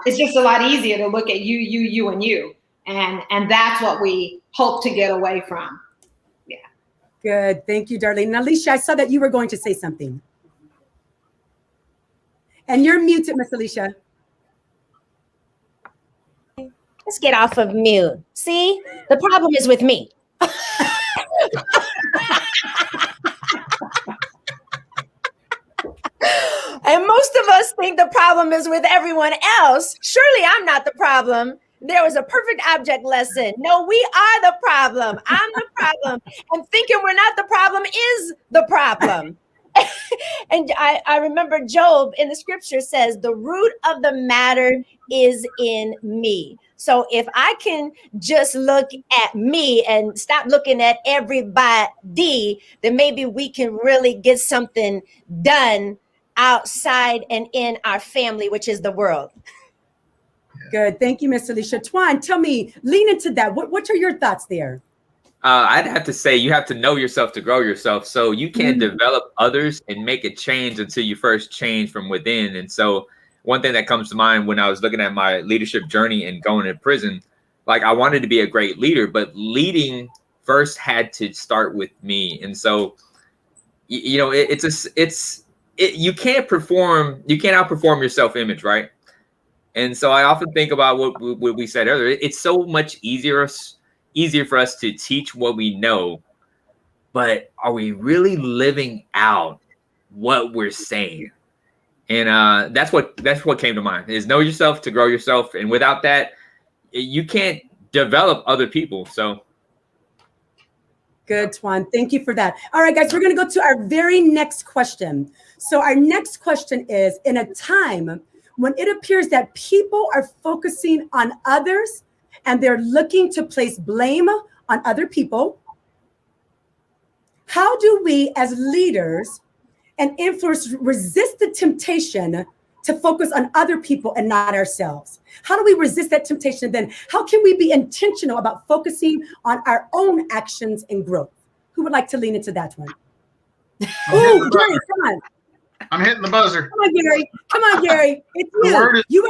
[SPEAKER 5] it's just a lot easier to look at you, and you. And that's what we hope to get away from. Yeah.
[SPEAKER 1] Good. Thank you, Darlene. Now, Alicia, I saw that you were going to say something. And you're muted, Miss Alicia.
[SPEAKER 3] Let's get off of mute. See, the problem is with me. think the problem is with everyone else. Surely I'm not the problem. There was a perfect object lesson. No, we are the problem. I'm the problem. And thinking we're not the problem is the problem. And I remember Job in the scripture says, the root of the matter is in me. So if I can just look at me and stop looking at everybody, then maybe we can really get something done outside and in our family, which is the world.
[SPEAKER 1] Good. Thank you, Miss Alicia. Twan, tell me, lean into that. What are your thoughts there?
[SPEAKER 6] I'd have to say you have to know yourself to grow yourself. So you can't develop others and make a change until you first change from within. And so one thing that comes to mind when I was looking at my leadership journey and going to prison, like I wanted to be a great leader, but leading first had to start with me. And so, you know, you can't outperform your self-image, right? And so I often think about what we said earlier. It's so much easier for us to teach what we know, but are we really living out what we're saying? And that's what came to mind, is know yourself to grow yourself. And without that, you can't develop other people. So
[SPEAKER 1] good, Twan. Thank you for that. All right, guys, we're going to go to our very next question. So our next question is, in a time when it appears that people are focusing on others and they're looking to place blame on other people, how do we as leaders and influencers resist the temptation to focus on other people and not ourselves? How do we resist that temptation? Then how can we be intentional about focusing on our own actions and growth? Who would like to lean into that one? Oh, Gary, come on.
[SPEAKER 4] I'm hitting the buzzer.
[SPEAKER 1] Come on, Gary. Come on, Gary. It's you.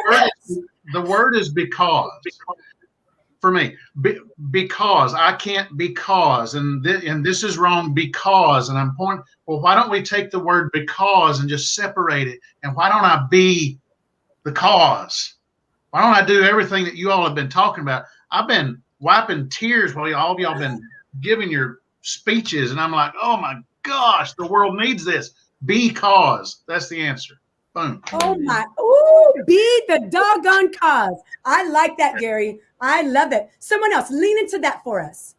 [SPEAKER 4] The word is because. For me, because I can't, because, and this is wrong, because, and I'm pointing, well, why don't we take the word because and just separate it? And why don't I be the cause? Why don't I do everything that you all have been talking about? I've been wiping tears while all of y'all been giving your speeches, and I'm like, oh my gosh, the world needs this. Because that's the answer. Boom.
[SPEAKER 1] Oh my, ooh, be the doggone cause. I like that, Gary. I love it. Someone else, lean into that for us.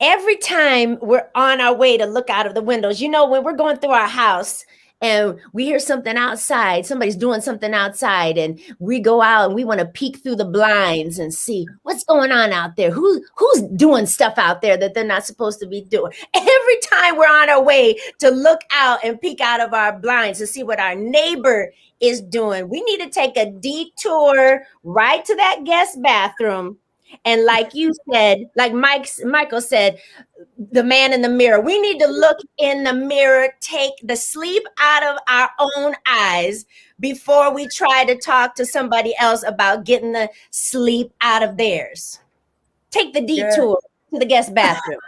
[SPEAKER 3] Every time we're on our way to look out of the windows, you know, when we're going through our house and we hear something outside, somebody's doing something outside, and we go out and we want to peek through the blinds and see what's going on out there. Who's doing stuff out there that they're not supposed to be doing? Every time we're on our way to look out and peek out of our blinds to see what our neighbor is doing, we need to take a detour right to that guest bathroom. And like you said, like Michael said, the man in the mirror, we need to look in the mirror, take the sleep out of our own eyes before we try to talk to somebody else about getting the sleep out of theirs. Take the detour to the guest bathroom.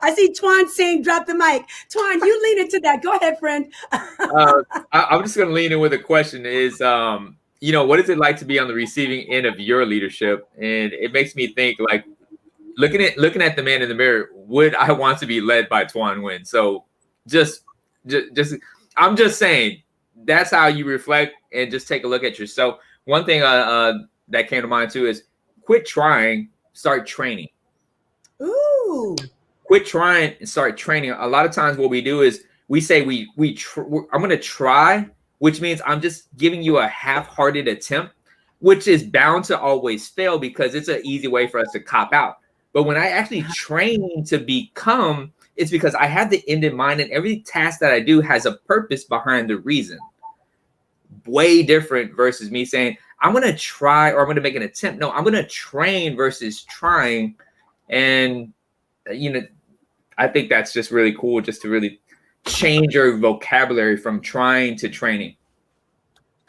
[SPEAKER 1] I see Twan saying, drop the mic. Twan, you lean into that. Go ahead, friend.
[SPEAKER 6] I'm just going to lean in with a question is, you know, what is it like to be on the receiving end of your leadership? And it makes me think, like, looking at the man in the mirror, would I want to be led by Twan Nguyen? So just I'm just saying, that's how you reflect and just take a look at yourself. One thing that came to mind too is quit trying, start training.
[SPEAKER 1] Ooh.
[SPEAKER 6] Quit trying and start training. A lot of times what we do is we say I'm going to try, which means I'm just giving you a half-hearted attempt, which is bound to always fail because it's an easy way for us to cop out. But when I actually train to become, it's because I have the end in mind, and every task that I do has a purpose behind the reason. Way different versus me saying, I'm going to try or I'm going to make an attempt. No, I'm going to train versus trying. And, you know, I think that's just really cool, just to really change your vocabulary from trying to training.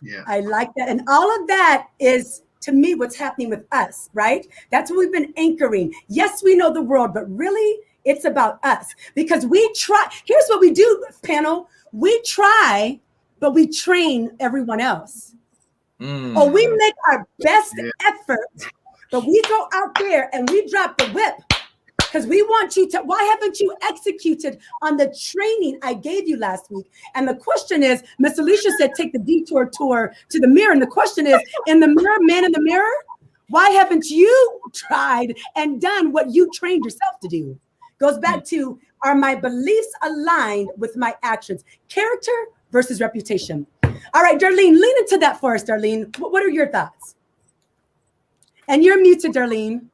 [SPEAKER 4] Yeah,
[SPEAKER 1] I like that. And all of that is, to me, what's happening with us, right? That's what we've been anchoring. Yes, we know the world, but really it's about us, because we try. Here's what we do, panel. We try, but we train everyone else. Or we make our best effort, but we go out there and we drop the whip because we want you to, why haven't you executed on the training I gave you last week? And the question is, Miss Alicia said, take the detour tour to the mirror. And the question is, in the mirror, man in the mirror, why haven't you tried and done what you trained yourself to do? Goes back to, are my beliefs aligned with my actions? Character versus reputation. All right, Darlene, lean into that for us, Darlene. What are your thoughts? And you're muted, Darlene.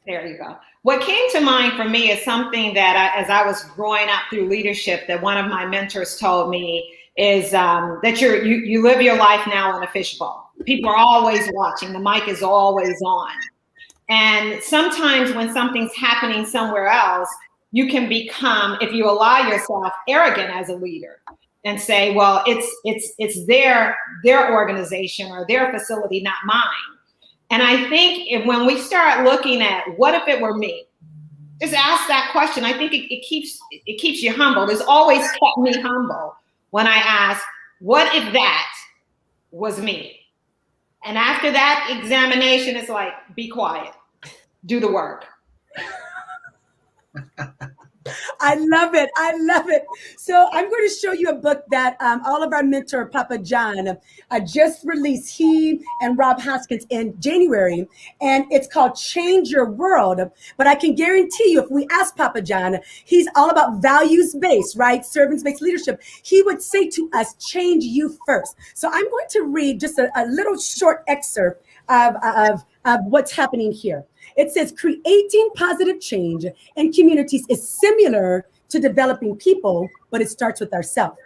[SPEAKER 5] There you go. What came to mind for me is something that as I was growing up through leadership, that one of my mentors told me is that you live your life now in a fishbowl. People are always watching. The mic is always on. And sometimes when something's happening somewhere else, you can become, if you allow yourself, arrogant as a leader and say, well, it's their organization or their facility, not mine. And I think when we start looking at what if it were me, just ask that question. I think it keeps you humble. It's always kept me humble when I ask, what if that was me? And after that examination, it's like, be quiet, do the work.
[SPEAKER 1] I love it. I love it. So I'm going to show you a book that all of our mentor, Papa John, just released, he and Rob Hoskins in January, and it's called Change Your World. But I can guarantee you, if we ask Papa John, he's all about values-based, right? Servants-based leadership. He would say to us, change you first. So I'm going to read just a little short excerpt of what's happening here. It says, creating positive change in communities is similar to developing people, but it starts with ourselves.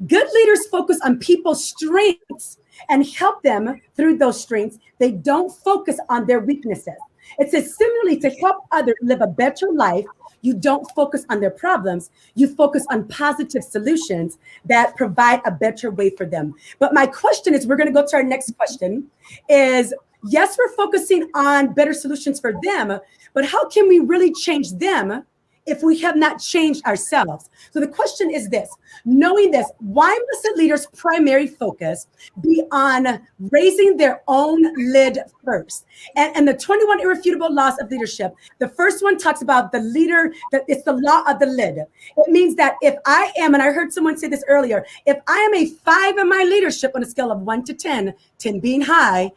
[SPEAKER 1] Good leaders focus on people's strengths and help them through those strengths. They don't focus on their weaknesses. It says, similarly, to help others live a better life, you don't focus on their problems. You focus on positive solutions that provide a better way for them. But my question is, we're going to go to our next question, is, yes, we're focusing on better solutions for them, but how can we really change them if we have not changed ourselves? So the question is this: knowing this, why must a leader's primary focus be on raising their own lid first? And the 21 irrefutable laws of leadership, the first one talks about the leader, that it's the law of the lid. It means that if I am, and I heard someone say this earlier, if I am a 5 in my leadership on a scale of 1 to 10, 10 being high,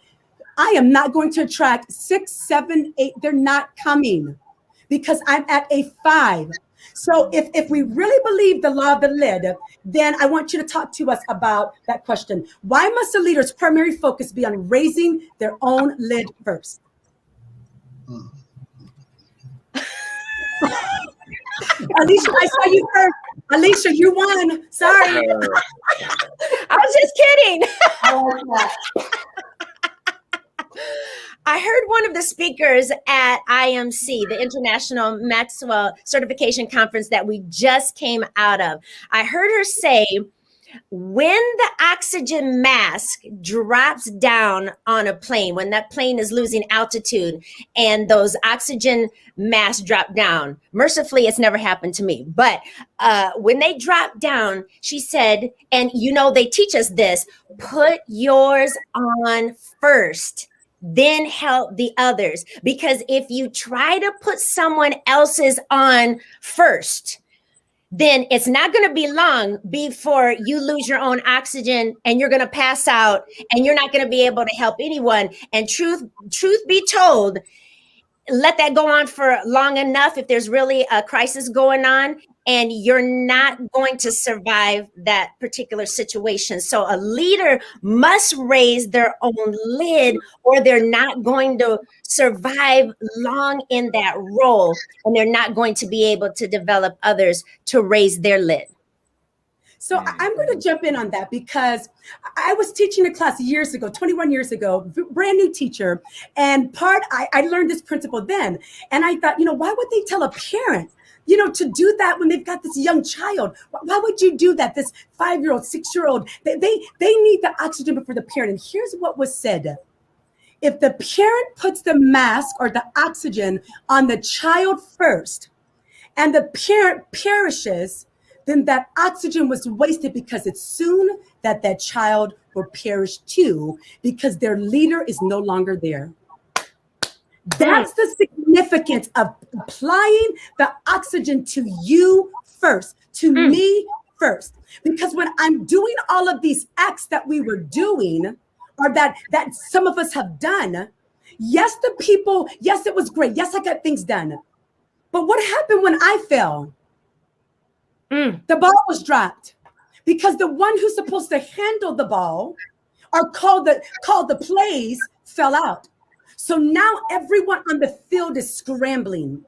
[SPEAKER 1] I am not going to attract 6, 7, 8. They're not coming because I'm at a 5. So if we really believe the law of the lid, then I want you to talk to us about that question. Why must a leader's primary focus be on raising their own lid first? Alicia, I saw you first. Alicia, you won. Sorry.
[SPEAKER 3] I was just kidding. I heard one of the speakers at IMC, the International Maxwell Certification Conference that we just came out of. I heard her say, when the oxygen mask drops down on a plane, when that plane is losing altitude and those oxygen masks drop down, mercifully, it's never happened to me. But when they drop down, she said, and you know, they teach us this, put yours on first, then help the others. Because if you try to put someone else's on first, then it's not going to be long before you lose your own oxygen and you're going to pass out and you're not going to be able to help anyone. And truth be told, let that go on for long enough if there's really a crisis going on, and you're not going to survive that particular situation. So a leader must raise their own lid, or they're not going to survive long in that role, and they're not going to be able to develop others to raise their lid.
[SPEAKER 1] So I'm going to jump in on that because I was teaching a class years ago, 21 years ago, brand new teacher. And I learned this principle then. And I thought, why would they tell a parent, to do that when they've got this young child? Why would you do that? This 5-year-old, 6-year-old, they need the oxygen before the parent. And here's what was said. If the parent puts the mask or the oxygen on the child first and the parent perishes, then that oxygen was wasted, because it's soon that child will perish too, because their leader is no longer there. That's the significance of applying the oxygen to you first, to me first. Because when I'm doing all of these acts that we were doing, or that some of us have done, yes, yes, it was great. Yes, I got things done. But what happened when I fell? The ball was dropped because the one who's supposed to handle the ball or call the plays fell out. So now everyone on the field is scrambling.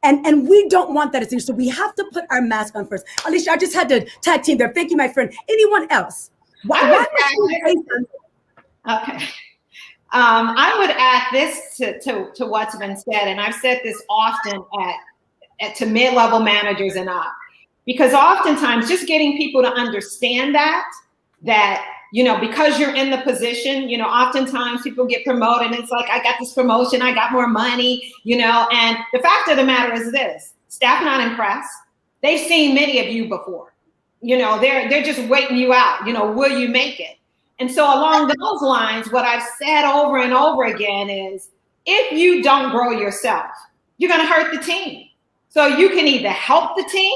[SPEAKER 1] And we don't want that. So we have to put our mask on first. Alicia, I just had to tag team there. Thank you, my friend. Anyone else?
[SPEAKER 5] Okay. I would add this to what's been said, and I've said this often to mid-level managers and up, because oftentimes just getting people to understand that because you're in the position, oftentimes people get promoted and it's like, I got this promotion, I got more money, and the fact of the matter is this: staff not impressed. They've seen many of you before. They're just waiting you out. Will you make it? And so along those lines, what I've said over and over again is, if you don't grow yourself, you're going to hurt the team. So you can either help the team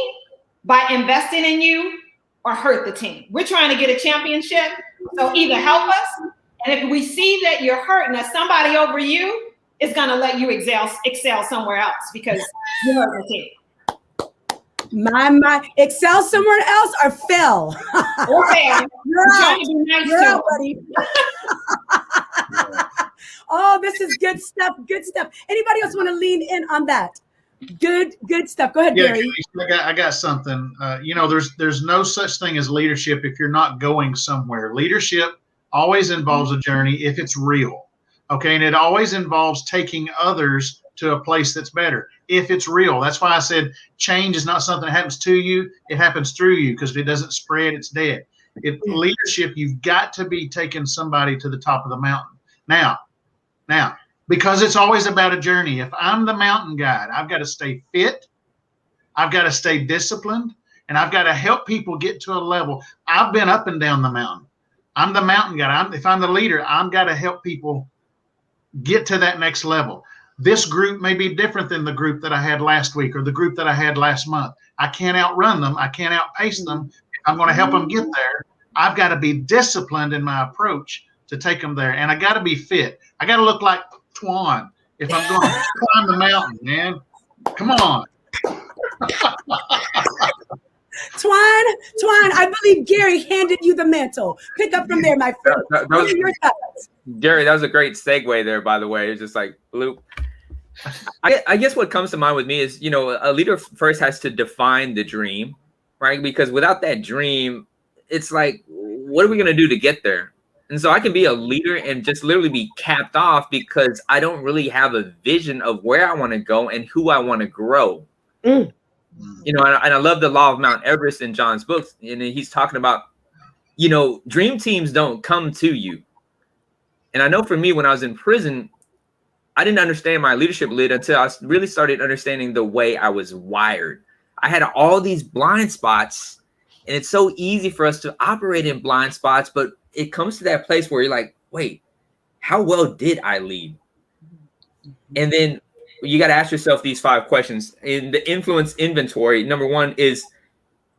[SPEAKER 5] by investing in you or hurt the team. We're trying to get a championship. So either help us, and if we see that you're hurting us, somebody over you is going to let you excel somewhere else because you're hurting the team.
[SPEAKER 1] My, excel somewhere else or fail.
[SPEAKER 5] Or fail.
[SPEAKER 1] You're
[SPEAKER 5] trying to be nice
[SPEAKER 1] You're
[SPEAKER 5] to
[SPEAKER 1] out, buddy. Oh, this is good stuff. Good stuff. Anybody else want to lean in on that? Good stuff. Go ahead, Gary.
[SPEAKER 4] I got something. There's no such thing as leadership if you're not going somewhere. Leadership always involves a journey if it's real. Okay, and it always involves taking others to a place that's better if it's real. That's why I said change is not something that happens to you, it happens through you, because if it doesn't spread, it's dead. If leadership, you've got to be taking somebody to the top of the mountain. Now, because it's always about a journey. If I'm the mountain guide, I've got to stay fit, I've got to stay disciplined, and I've got to help people get to a level. I've been up and down the mountain. I'm the mountain guide. If I'm the leader, I've got to help people get to that next level. This group may be different than the group that I had last week or the group that I had last month. I can't outrun them. I can't outpace them. I'm going to help them get there. I've got to be disciplined in my approach to take them there. And I got to be fit. I got to look like Twan if I'm going to climb the mountain, man. Come on.
[SPEAKER 1] Twan, I believe Gary handed you the mantle. Pick up from there, my friend. What are your thoughts?
[SPEAKER 6] Gary, that was a great segue there, by the way. It's just like bloop. I guess what comes to mind with me is, a leader first has to define the dream, right? Because without that dream, it's like, what are we going to do to get there? And so I can be a leader and just literally be capped off because I don't really have a vision of where I want to go and who I want to grow. And I love the law of Mount Everest in John's books. And he's talking about, dream teams don't come to you. And I know for me, when I was in prison, I didn't understand my leadership lid until I really started understanding the way I was wired. I had all these blind spots, and it's so easy for us to operate in blind spots, but it comes to that place where you're like, wait, how well did I lead? And then you got to ask yourself these 5 questions. In the influence inventory, number 1 is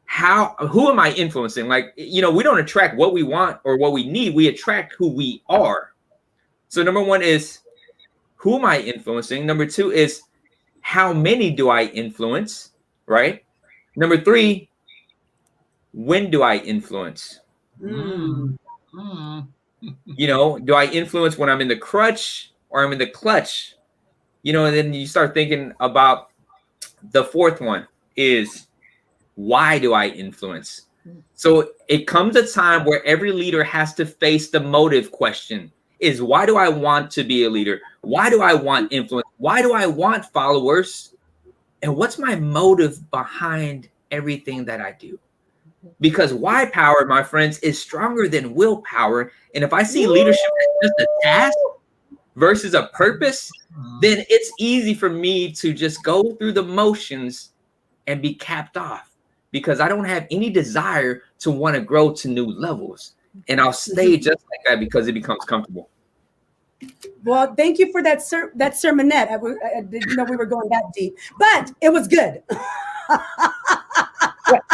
[SPEAKER 6] who am I influencing? Like, we don't attract what we want or what we need. We attract who we are. So number 1 is, who am I influencing? Number 2 is, how many do I influence, right? Number 3, when do I influence? Do I influence when I'm in the crutch or I'm in the clutch? And then you start thinking about the 4th one is, why do I influence? So it comes a time where every leader has to face the motive question. Is why do I want to be a leader? Why do I want influence? Why do I want followers? And what's my motive behind everything that I do? Because why power, my friends, is stronger than willpower. And if I see leadership as just a task versus a purpose, then it's easy for me to just go through the motions and be capped off because I don't have any desire to want to grow to new levels. And I'll stay just like that because it becomes comfortable.
[SPEAKER 1] Well, thank you for that sermonette. I didn't know we were going that deep, but it was good.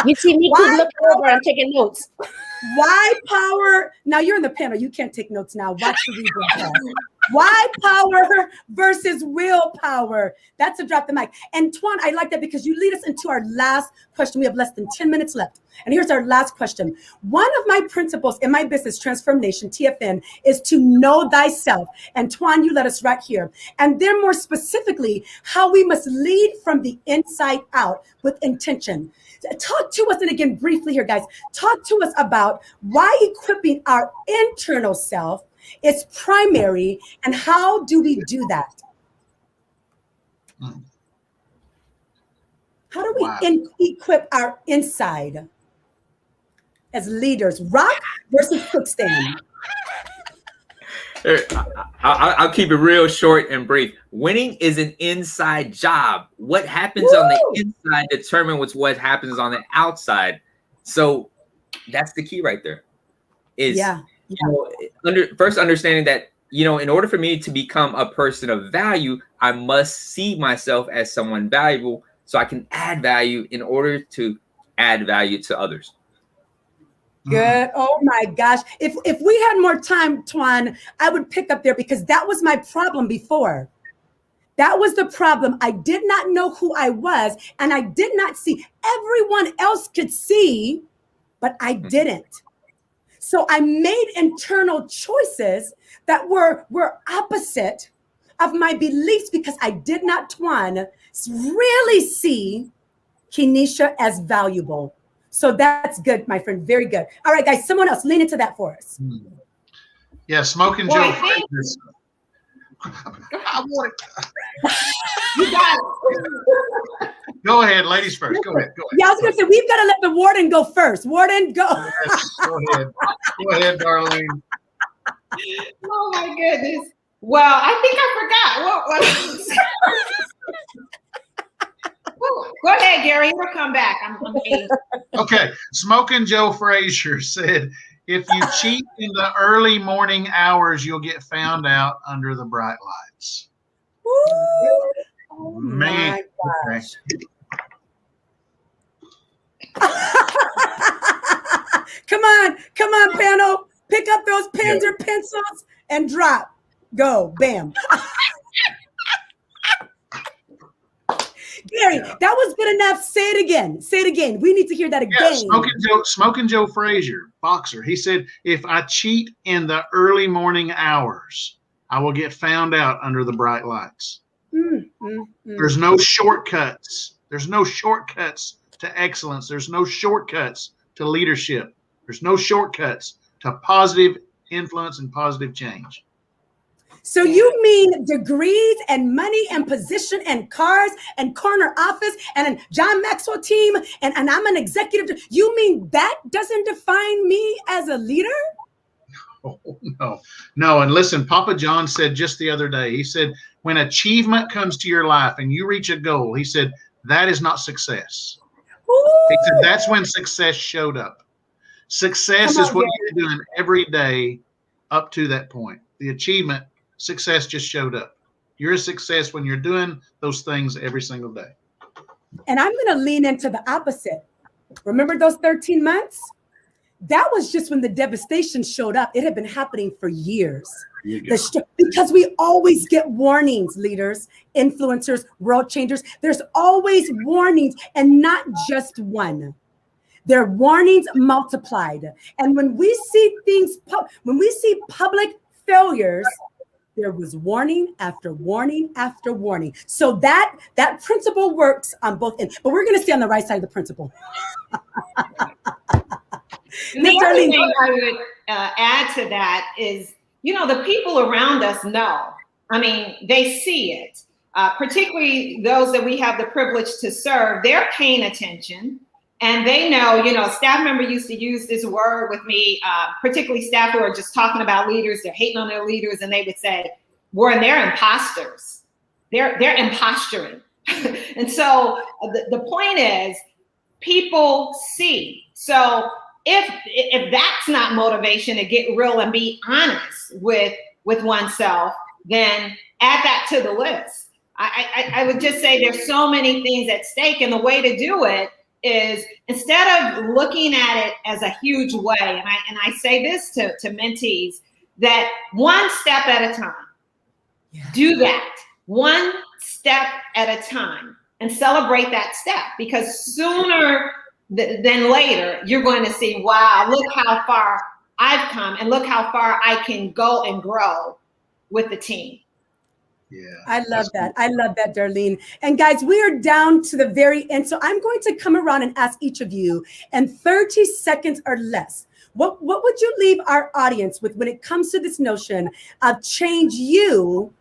[SPEAKER 3] You see me keep looking over and taking notes.
[SPEAKER 1] Why power? Now you're in the panel. You can't take notes now. Watch the rebroadcast. Why power versus willpower? That's a drop the mic. And Twan, I like that because you lead us into our last question. We have less than 10 minutes left. And here's our last question. One of my principles in my business, Transformation, TFN, is to know thyself. And Twan, you led us right here. And then more specifically, how we must lead from the inside out with intention. Talk to us, and again, briefly here, guys, talk to us about why equipping our internal self is primary, and how do we do that? How do we equip our inside as leaders? Rock versus quicksand.
[SPEAKER 6] I'll keep it real short and brief. Winning is an inside job. What happens on the inside determines what happens on the outside. So that's the key right there. Is first understanding that, in order for me to become a person of value, I must see myself as someone valuable so I can add value in order to add value to others.
[SPEAKER 1] Good. Oh my gosh. If we had more time, Twan, I would pick up there because that was my problem before. That was the problem. I did not know who I was, and I did not see. Everyone else could see, but I didn't. So I made internal choices that were opposite of my beliefs because I did not, Twan, really see Kenesha as valuable. So that's good, my friend. Very good. All right, guys, someone else lean into that for us.
[SPEAKER 4] Yeah, Smoking Joe. I want it.
[SPEAKER 3] You got it.
[SPEAKER 4] Go ahead, ladies first. Go ahead.
[SPEAKER 1] Yeah, I was going to say, we've got to let the warden go first. Warden, go.
[SPEAKER 4] Yes, go ahead. Go ahead, Darlene.
[SPEAKER 5] Oh, my goodness. Well, I think I forgot. Go ahead, Gary. We'll come back. I'm amazed.
[SPEAKER 4] Okay. Smoking Joe Frazier said, if you cheat in the early morning hours, you'll get found out under the bright lights.
[SPEAKER 1] Oh,
[SPEAKER 4] man.
[SPEAKER 1] My gosh. Come on, panel. Pick up those pens or pencils and drop. Go. Bam. Gary, that was good enough. Say it again. Say it again. We need to hear that again.
[SPEAKER 4] Yeah, Smoking Joe Frazier, boxer. He said, if I cheat in the early morning hours, I will get found out under the bright lights. There's no shortcuts. There's no shortcuts to excellence. There's no shortcuts to leadership. There's no shortcuts to positive influence and positive change.
[SPEAKER 1] So you mean degrees and money and position and cars and corner office and a John Maxwell team and I'm an executive. You mean that doesn't define me as a leader?
[SPEAKER 4] Oh, no. And listen, Papa John said just the other day, he said, when achievement comes to your life and you reach a goal, he said, that is not success. He said, that's when success showed up. Success is what you're doing every day up to that point. The achievement, success just showed up. You're a success when you're doing those things every single day.
[SPEAKER 1] And I'm going to lean into the opposite. Remember those 13 months? That was just when the devastation showed up. It had been happening for years. Because we always get warnings, leaders, influencers, world changers. There's always warnings, and not just one. There are warnings multiplied. And when we see things, when we see public failures, there was warning after warning after warning. So that principle works on both ends. But we're going to stay on the right side of the principle.
[SPEAKER 5] The other thing I would add to that is, the people around us know. I mean, they see it. Particularly those that we have the privilege to serve, they're paying attention. And they know, a staff member used to use this word with me, particularly staff who are just talking about leaders, they're hating on their leaders, and they would say, "Warren, they're imposters. They're imposturing." And so the point is, people see. So if that's not motivation to get real and be honest with with oneself, then add that to the list. I would just say there's so many things at stake, and the way to do it is, instead of looking at it as a huge way, and I say this to mentees, that one step at a time. Yeah. Do that one step at a time and celebrate that step, because sooner than later, you're going to see, wow, look how far I've come, and look how far I can go and grow with the team.
[SPEAKER 4] Yeah,
[SPEAKER 1] I love that. I love that, Darlene. And guys, we are down to the very end. So I'm going to come around and ask each of you in 30 seconds or less, what would you leave our audience with when it comes to this notion of change you,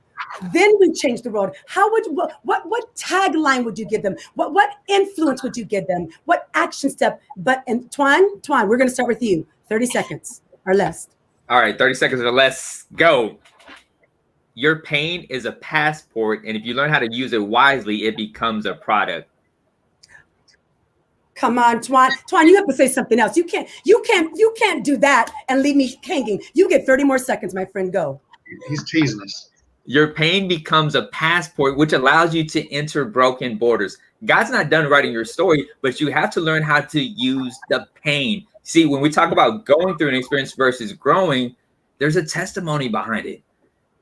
[SPEAKER 1] then we change the world? How would, what tagline would you give them? What influence would you give them? What action step? And Twan, we're going to start with you. 30 seconds or less.
[SPEAKER 6] All right, 30 seconds or less, go. Your pain is a passport, and if you learn how to use it wisely, it becomes a product.
[SPEAKER 1] Come on, Twan, you have to say something else. You can't do that and leave me hanging. You get 30 more seconds, my friend. Go.
[SPEAKER 4] He's teasing us.
[SPEAKER 6] Your pain becomes a passport, which allows you to enter broken borders. God's not done writing your story, but you have to learn how to use the pain. See, when we talk about going through an experience versus growing, there's a testimony behind it.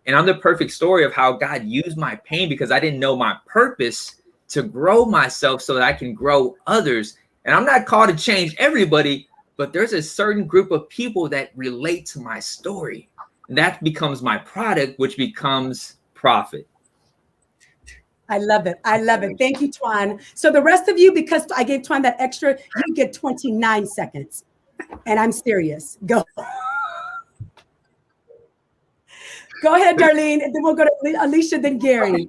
[SPEAKER 6] And I'm the perfect story of how God used my pain, because I didn't know my purpose, to grow myself so that I can grow others. And I'm not called to change everybody, but there's a certain group of people that relate to my story. And that becomes my product, which becomes profit.
[SPEAKER 1] I love it. I love it. Thank you, Twan. So the rest of you, because I gave Twan that extra, you get 29 seconds. And I'm serious. Go. Go ahead, Darlene, and then we'll go to Alicia, then Gary.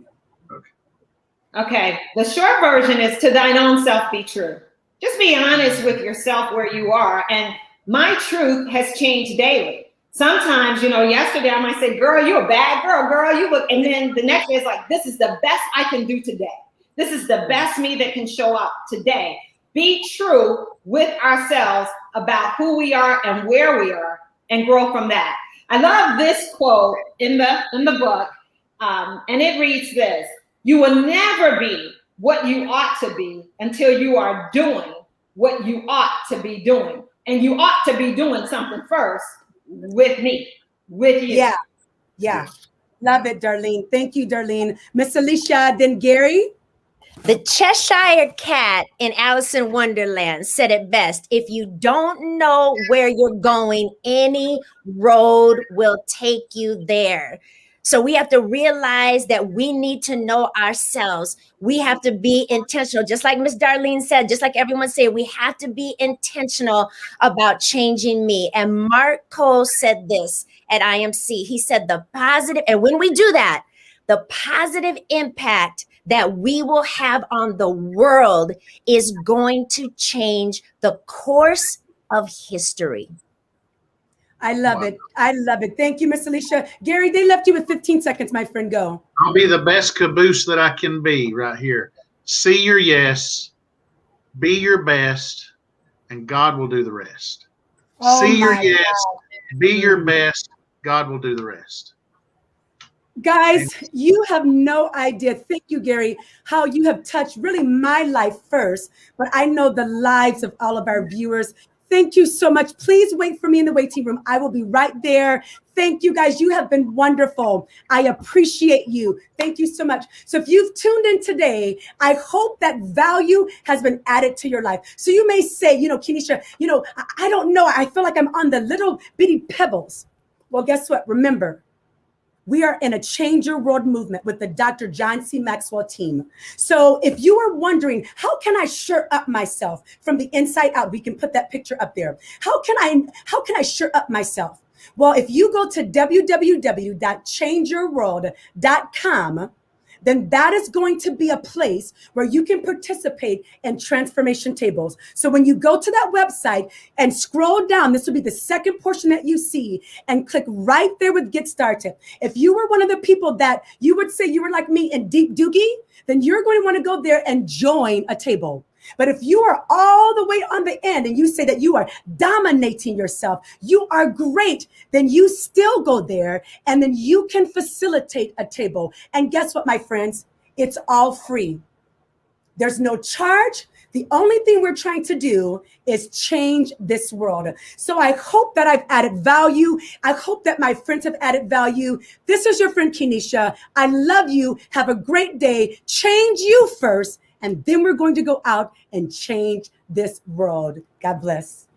[SPEAKER 5] Okay, the short version is, to thine own self be true. Just be honest with yourself where you are. And my truth has changed daily. Sometimes, yesterday I might say, girl, you're a bad girl, you look, and then the next day it's like, this is the best I can do today. This is the best me that can show up today. Be true with ourselves about who we are and where we are, and grow from that. I love this quote in the book, and it reads this: you will never be what you ought to be until you are doing what you ought to be doing. And you ought to be doing something first with me, with you.
[SPEAKER 1] Yeah. Love it, Darlene. Thank you, Darlene. Miss Alicia, then Gary.
[SPEAKER 3] The Cheshire Cat in Alice in Wonderland said it best: if you don't know where you're going, any road will take you there. So we have to realize that we need to know ourselves. We have to be intentional. Just like Miss Darlene said, just like everyone said, we have to be intentional about changing me. And Mark Cole said this at IMC. He said the positive, and when we do that, the positive impact that we will have on the world is going to change the course of history.
[SPEAKER 1] I love it. I love it. Thank you, Miss Alicia. Gary, they left you with 15 seconds, my friend. Go.
[SPEAKER 4] I'll be the best caboose that I can be right here. See your yes, be your best, and God will do the rest. See your yes, be your best, God will do the rest.
[SPEAKER 1] Guys, you have no idea. Thank you, Gary, how you have touched really my life first, but I know the lives of all of our viewers. Thank you so much. Please wait for me in the waiting room. I will be right there. Thank you, guys. You have been wonderful. I appreciate you. Thank you so much. So if you've tuned in today, I hope that value has been added to your life. So you may say, Kenesha, I don't know. I feel like I'm on the little bitty pebbles. Well, guess what? Remember, we are in a Change Your World movement with the Dr. John C. Maxwell team. So if you are wondering, how can I shirt up myself from the inside out? We can put that picture up there. How can I shirt up myself? Well, if you go to www.changeyourworld.com, then that is going to be a place where you can participate in transformation tables. So when you go to that website and scroll down, this will be the second portion that you see, and click right there with Get Started. If you were one of the people that you would say you were like me in deep doogie, then you're going to want to go there and join a table. But if you are all the way on the end and you say that you are dominating yourself, you are great, then you still go there and then you can facilitate a table. And guess what, my friends? It's all free. There's no charge. The only thing we're trying to do is change this world. So I hope that I've added value. I hope that my friends have added value. This is your friend Kenesha. I love you. Have a great day. Change you first, and then we're going to go out and change this world. God bless.